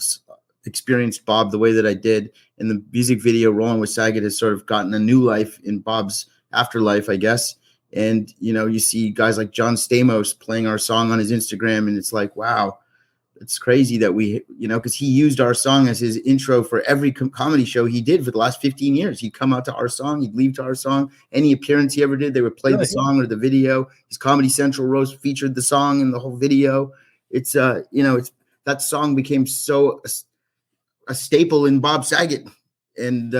experienced Bob the way that I did. And the music video Rolling with Saget has sort of gotten a new life in Bob's afterlife, I guess. And you know, you see guys like John Stamos playing our song on his Instagram, and it's like, wow. It's crazy that we, you know, because he used our song as his intro for every comedy show he did for the last 15 years. He'd come out to our song. He'd leave to our song. Any appearance he ever did, they would play the song or the video. His Comedy Central roast featured the song in the whole video. It's, you know, that song became so a staple in Bob Saget. And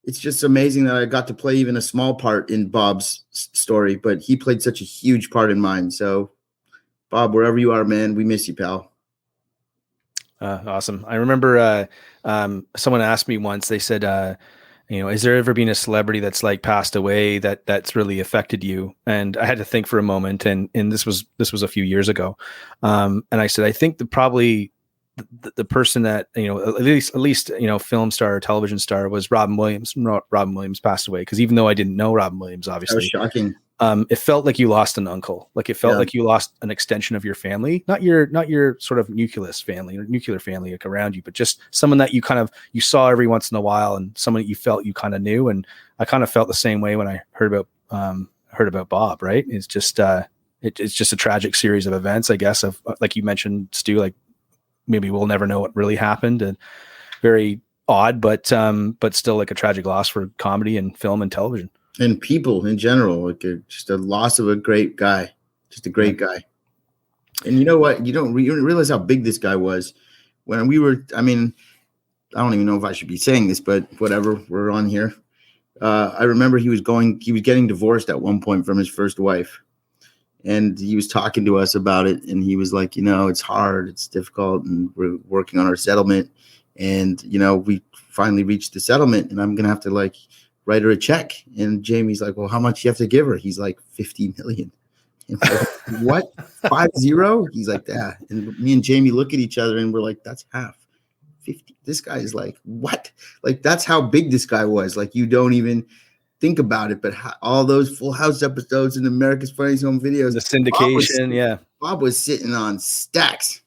it's just amazing that I got to play even a small part in Bob's story, but he played such a huge part in mine. So, Bob, wherever you are, man, we miss you, pal. Awesome. I remember someone asked me once, they said, you know, has there ever been a celebrity that's like passed away that's really affected you? And I had to think for a moment, and this was a few years ago. And I said, I think probably the person that, you know, at least, you know, film star or television star was Robin Williams. Robin Williams passed away, because even though I didn't know Robin Williams, obviously, that was shocking. It felt like you lost an uncle. Like it felt like you lost an extension of your family, not your sort of nuclear family like around you, but just someone that you saw every once in a while, and someone that you felt you kind of knew. And I kind of felt the same way when I heard about Bob. Right? It's just it's just a tragic series of events, I guess. Of, like you mentioned, Stu, like maybe we'll never know what really happened, and very odd, but still like a tragic loss for comedy and film and television. And people in general, like just a loss of a great guy, just a great guy. And you know what? You don't realize how big this guy was when we were. I mean, I don't even know if I should be saying this, but whatever. We're on here. I remember he was getting divorced at one point from his first wife, and he was talking to us about it. And he was like, you know, it's hard, it's difficult, and we're working on our settlement. And you know, we finally reached the settlement, and I'm gonna have to like write her a check. And Jamie's like, well, how much do you have to give her? He's like, 50 million. And we're like, what? 50? He's like, yeah. And me and Jamie look at each other and we're like, that's half. 50. This guy is like, what? Like, that's how big this guy was. Like, you don't even think about it, but all those Full House episodes and America's Funniest Home Videos, the syndication, Bob was sitting on stacks.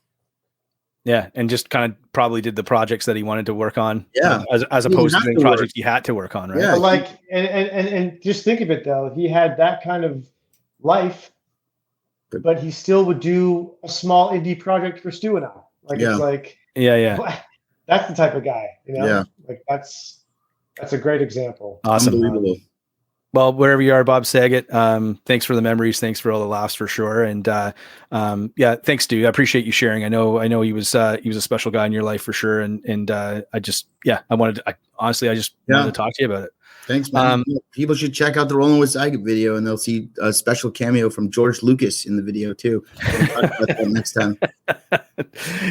Yeah, and just kind of probably did the projects that he wanted to work on. Yeah, as opposed to doing projects he had to work on, right? Yeah, like and just think of it though. He had that kind of life, but he still would do a small indie project for Stu and I. Like it's like that's the type of guy, you know. Yeah, like that's a great example. Awesome. Unbelievable. Well, wherever you are, Bob Saget, thanks for the memories. Thanks for all the laughs, for sure. And thanks, Stu. I appreciate you sharing. I know he was a special guy in your life for sure. And I just wanted to talk to you about it. Thanks, man. People should check out the Rolling with Saget video, and they'll see a special cameo from George Lucas in the video too. We'll talk about that next time.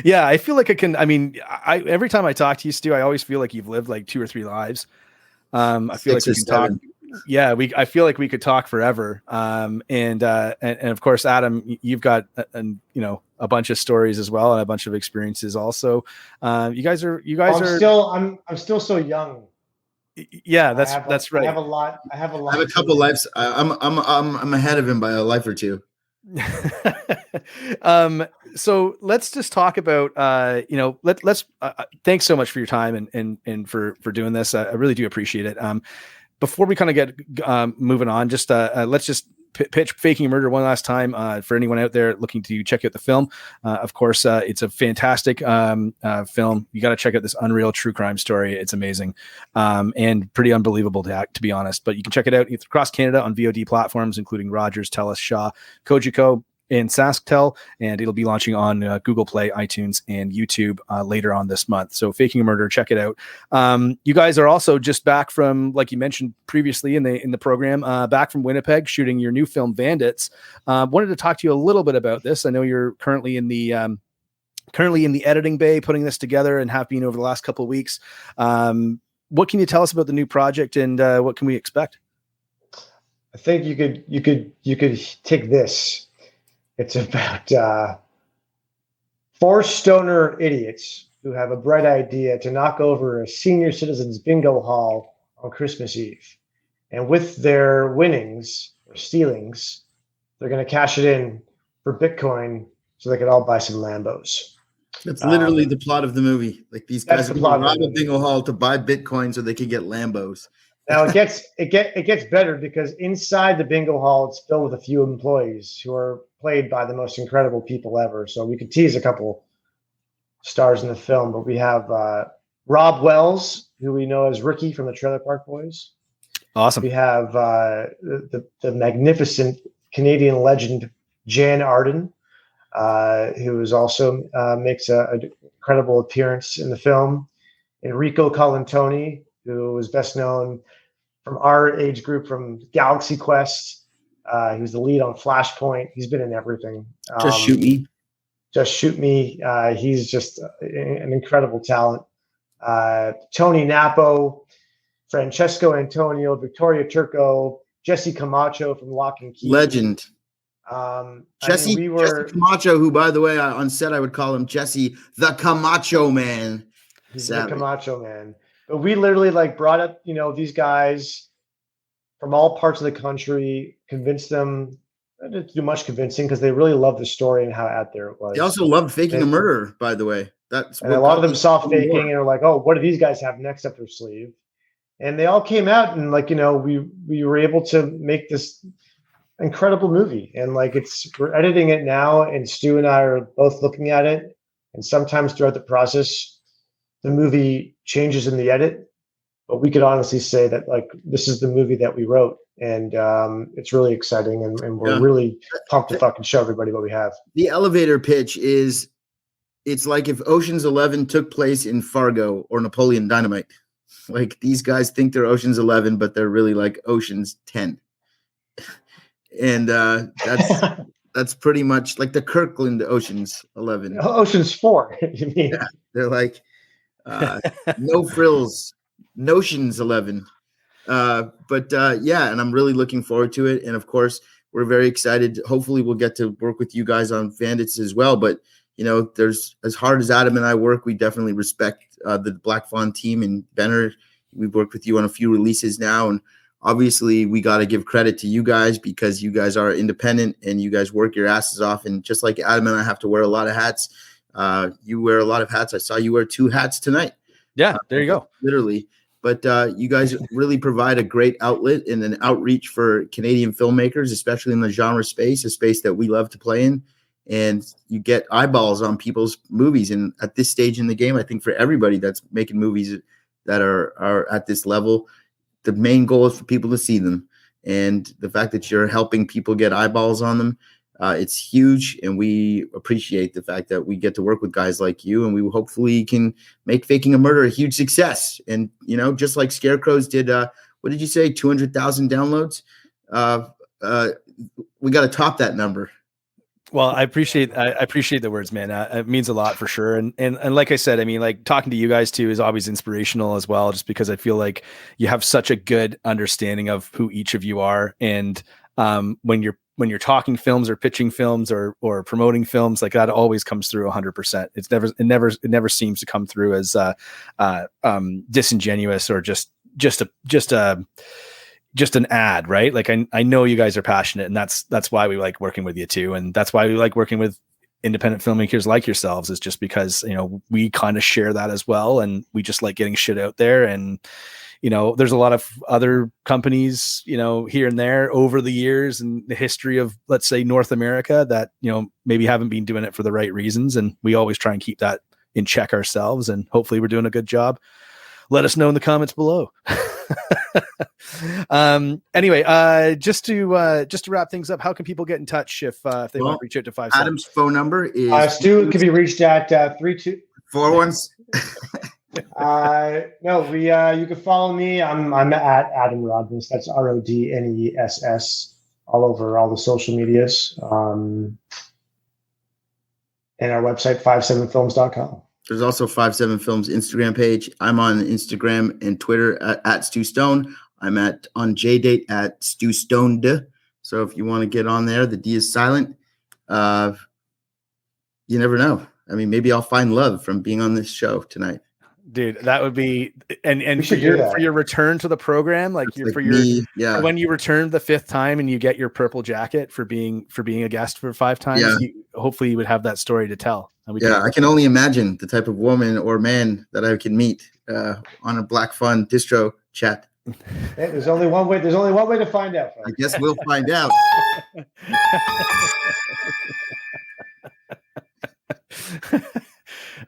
Yeah, I feel like every time I talk to you, Stu, I always feel like you've lived like 2 or 3 lives. I feel like we can talk. Yeah, I feel like we could talk forever. And of course, Adam, you've got a bunch of stories as well, and a bunch of experiences also. You guys are. I'm still so young. Yeah, that's right. I have a lot. I have a couple lives. I'm ahead of him by a life or two. So let's just talk about let's thanks so much for your time and for doing this. I really do appreciate it. Before we kind of get moving on, just let's just pitch Faking a Murder one last time for anyone out there looking to check out the film. Of course, it's a fantastic film. You got to check out this unreal true crime story. It's amazing and pretty unbelievable to be honest. But you can check it out across Canada on VOD platforms, including Rogers, TELUS, Shaw, Kojiko, and SaskTel, and it'll be launching on Google Play, iTunes, and YouTube later on this month. So Faking a Murder, check it out. You guys are also just back from, like you mentioned previously in the program, back from Winnipeg shooting your new film Bandits. Wanted to talk to you a little bit about this. I know you're currently in the editing bay putting this together and have been over the last couple of weeks. What can you tell us about the new project and what can we expect? I think you could take this. It's about 4 stoner idiots who have a bright idea to knock over a senior citizens bingo hall on Christmas Eve. And with their winnings or stealings, they're going to cash it in for Bitcoin so they can all buy some Lambos. That's literally the plot of the movie. Like these guys are going to rob a bingo hall to buy Bitcoin so they can get Lambos. Now it gets better because inside the bingo hall, it's filled with a few employees who are played by the most incredible people ever. So we could tease a couple stars in the film, but we have Rob Wells, who we know as Ricky from the Trailer Park Boys. Awesome. We have the magnificent Canadian legend Jan Arden, who is also makes an incredible appearance in the film. Enrico Colantoni, who is best known from our age group from Galaxy Quest. He was the lead on Flashpoint. He's been in everything. Just Shoot Me. He's just an incredible talent. Tony Napo, Francesco Antonio, Victoria Turco, Jesse Camacho from Lock and Key. Legend. Jesse Camacho, who, by the way, on set I would call him Jesse the Camacho Man. He's the Camacho Man. But we literally brought up, these guys from all parts of the country, convinced them. I didn't do much convincing because they really loved the story and how out there it was. They also loved Faking a Murder, by the way. And a lot of them saw Faking and were like, "Oh, what do these guys have next up their sleeve?" And they all came out and we were able to make this incredible movie. And we're editing it now, and Stu and I are both looking at it. And sometimes throughout the process, the movie changes in the edit, but we could honestly say that this is the movie that we wrote, and it's really exciting, and we're really pumped to fucking show everybody what we have. The elevator pitch is, it's like if Ocean's 11 took place in Fargo or Napoleon Dynamite. Like these guys think they're Ocean's 11, but they're really like Ocean's 10. And that's pretty much like the Kirkland Ocean's 11. Ocean's 4, you mean? Yeah, they're like no frills, Notions 11. But and I'm really looking forward to it. And of course, we're very excited. Hopefully we'll get to work with you guys on Bandits as well. But there's, as hard as Adam and I work, we definitely respect the Black Fawn team and Benner. We've worked with you on a few releases now, and obviously we got to give credit to you guys because you guys are independent and you guys work your asses off. And just like Adam and I have to wear a lot of hats, you wear a lot of hats. I saw you wear 2 hats tonight. Yeah, there you go. Literally. But you guys really provide a great outlet and an outreach for Canadian filmmakers, especially in the genre space, a space that we love to play in. And you get eyeballs on people's movies. And at this stage in the game, I think for everybody that's making movies that are at this level, the main goal is for people to see them. And the fact that you're helping people get eyeballs on them, it's huge. And we appreciate the fact that we get to work with guys like you, and we hopefully can make Faking a Murder a huge success. And, just like Scarecrows did what did you say? 200,000 downloads. We got to top that number. Well, I appreciate the words, man. It means a lot for sure. And like I said, I mean, like talking to you guys too is always inspirational as well, just because I feel like you have such a good understanding of who each of you are. And when you're talking films or pitching films or promoting films, like that always comes through 100%. It never seems to come through as disingenuous or just an ad, right? Like I know you guys are passionate, and that's why we like working with you too. And that's why we like working with independent filmmakers like yourselves, is just because, we kind of share that as well. And we just like getting shit out there. And, there's a lot of other companies, here and there over the years and the history of, let's say, North America that, maybe haven't been doing it for the right reasons. And we always try and keep that in check ourselves. And hopefully we're doing a good job. Let us know in the comments below. Anyway, just to wrap things up, how can people get in touch if they want to reach out to 5 Adam's phone number is Stu can be reached at 3241. No, you can follow me. I'm at Adam Rodness. That's RODNESS all over all the social medias. And our website 57films.com. There's also 57 Films Instagram page. I'm on Instagram and Twitter at Stu Stone. I'm on JDate at Stu Stoned. So if you want to get on there, the D is silent. You never know. I mean, maybe I'll find love from being on this show tonight. Dude, that would be and for your return to the program, like when you return the 5th time and you get your purple jacket for being a guest for 5 times, hopefully you would have that story to tell. I can only imagine the type of woman or man that I can meet on a Black Fawn Distro chat. Hey, there's only one way to find out. I guess we'll find out.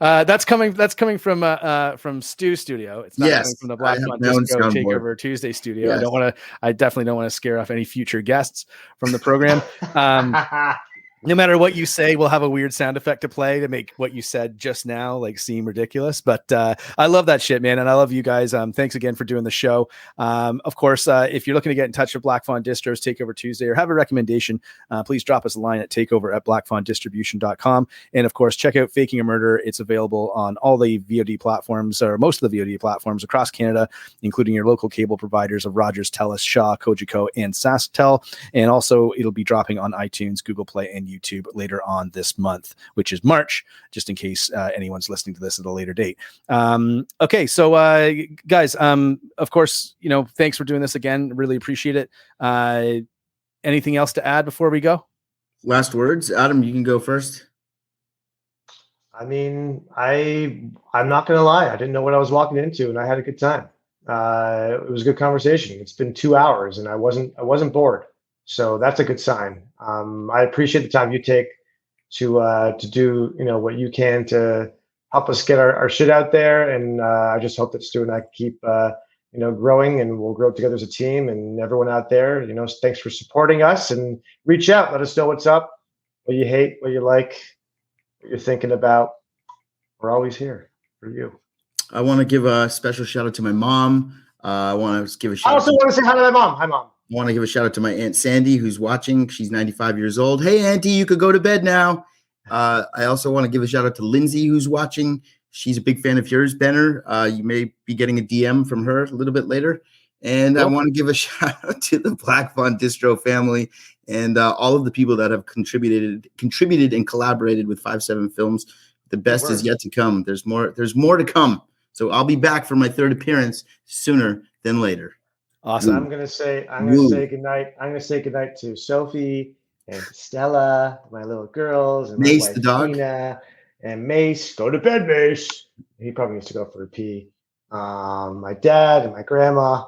That's coming from Stu Studio. It's not coming from the Black Fawn Distro Takeover Tuesday studio. Yes. I definitely don't want to scare off any future guests from the program. No matter what you say, we'll have a weird sound effect to play to make what you said just now like seem ridiculous. But I love that shit, man. And I love you guys. Thanks again for doing the show. Of course, if you're looking to get in touch with Black Fawn Distros Takeover Tuesday or have a recommendation, please drop us a line at takeover@blackfawndistribution.com. And of course, check out Faking a Murder. It's available on all the VOD platforms, or most of the VOD platforms across Canada, including your local cable providers of Rogers, TELUS, Shaw, Cogeco, and SaskTel. And also it'll be dropping on iTunes, Google Play, and YouTube later on this month, which is March, just in case anyone's listening to this at a later date. Okay, so guys, of course, thanks for doing this again. Really appreciate it. Anything else to add before we go? Last words, Adam, you can go first. I mean, I'm not gonna lie, I didn't know what I was walking into, and I had a good time. It was a good conversation. It's been 2 hours, and I wasn't bored. So that's a good sign. I appreciate the time you take to do what you can to help us get our shit out there, and I just hope that Stu and I keep growing, and we'll grow together as a team. And everyone out there, thanks for supporting us, and reach out, let us know what's up, what you hate, what you like, what you're thinking about. We're always here for you. I want to give a special shout out to my mom. I want to give a shout. I also want to say hi to my mom. Hi, Mom. I want to give a shout out to my Aunt Sandy, who's watching. She's 95 years old. Hey, Auntie, you could go to bed now. I also want to give a shout out to Lindsay, who's watching. She's a big fan of yours, Benner. You may be getting a DM from her a little bit later. And I want to give a shout out to the Black Fawn Distro family and all of the people that have contributed and collaborated with 57 Films. The best is yet to come. There's more to come. So I'll be back for my 3rd appearance sooner than later. Awesome. I'm gonna say goodnight. I'm gonna say goodnight to Sophie and to Stella, my little girls, and Mace my wife, the dog, Tina, and Mace. Go to bed, Mace. He probably needs to go for a pee. My dad and my grandma.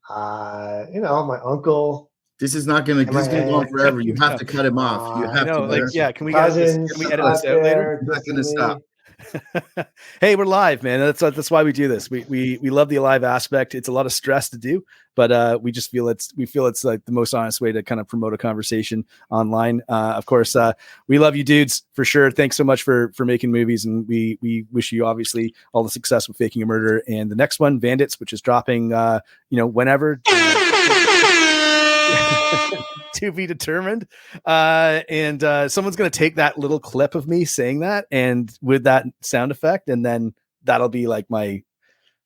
My uncle. This is not gonna go on forever. You have to cut him off. You have to. Can we edit this out later? He's not gonna stop. Hey, we're live, man. That's why we do this. We love the live aspect. It's a lot of stress to do, but we just feel it's like the most honest way to kind of promote a conversation online. Of course, we love you dudes for sure. Thanks so much for making movies, and we wish you obviously all the success with Faking a Murder and the next one, Bandits, which is dropping whenever. To be determined. And someone's going to take that little clip of me saying that and with that sound effect, and then that'll be like my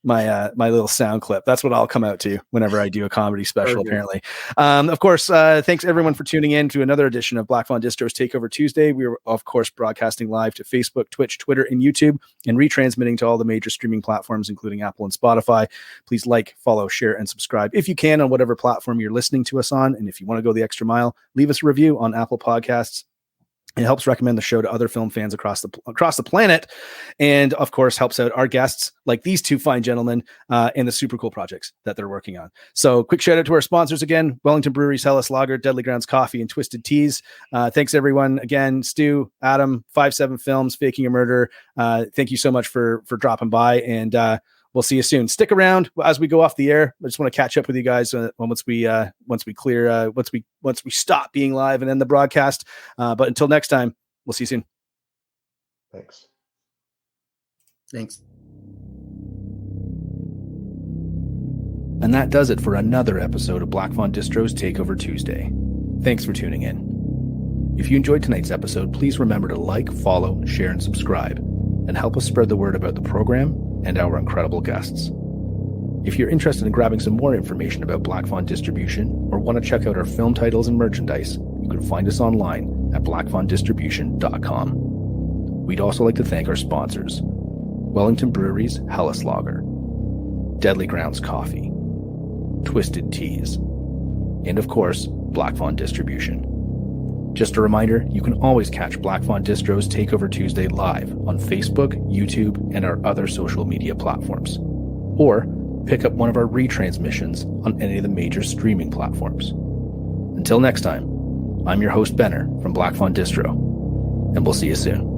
little sound clip. That's what I'll come out to whenever I do a comedy special, apparently. Of course, thanks everyone for tuning in to another edition of Black Fawn Distro's Takeover Tuesday. We are, of course, broadcasting live to Facebook, Twitch, Twitter, and YouTube, and retransmitting to all the major streaming platforms, including Apple and Spotify. Please like, follow, share, and subscribe if you can on whatever platform you're listening to us on. And if you want to go the extra mile, leave us a review on Apple Podcasts. It helps recommend the show to other film fans across the planet, and of course helps out our guests like these two fine gentlemen and the super cool projects that they're working on. So quick shout out to our sponsors again: Wellington Brewery's Hellas Lager, Deadly Grounds Coffee, and Twisted Teas. Thanks everyone again. Stu, Adam, 5-7 Films, Faking a Murder. Thank you so much for dropping by, and we'll see you soon. Stick around as we go off the air. I just want to catch up with you guys once we stop being live and end the broadcast. But until next time, we'll see you soon. Thanks. And that does it for another episode of Black Fawn Distro's Takeover Tuesday. Thanks for tuning in. If you enjoyed tonight's episode, please remember to like, follow, share, and subscribe, and help us spread the word about the program and our incredible guests. If you're interested in grabbing some more information about Black Fawn Distribution or want to check out our film titles and merchandise, you can find us online at blackfawndistribution.com. We'd also like to thank our sponsors: Wellington Brewery's Hellas Lager, Deadly Grounds Coffee, Twisted Teas, and of course, Black Fawn Distribution. Just a reminder, you can always catch Black Fawn Distro's Takeover Tuesday live on Facebook, YouTube, and our other social media platforms. Or pick up one of our retransmissions on any of the major streaming platforms. Until next time, I'm your host Benner from Black Fawn Distro, and we'll see you soon.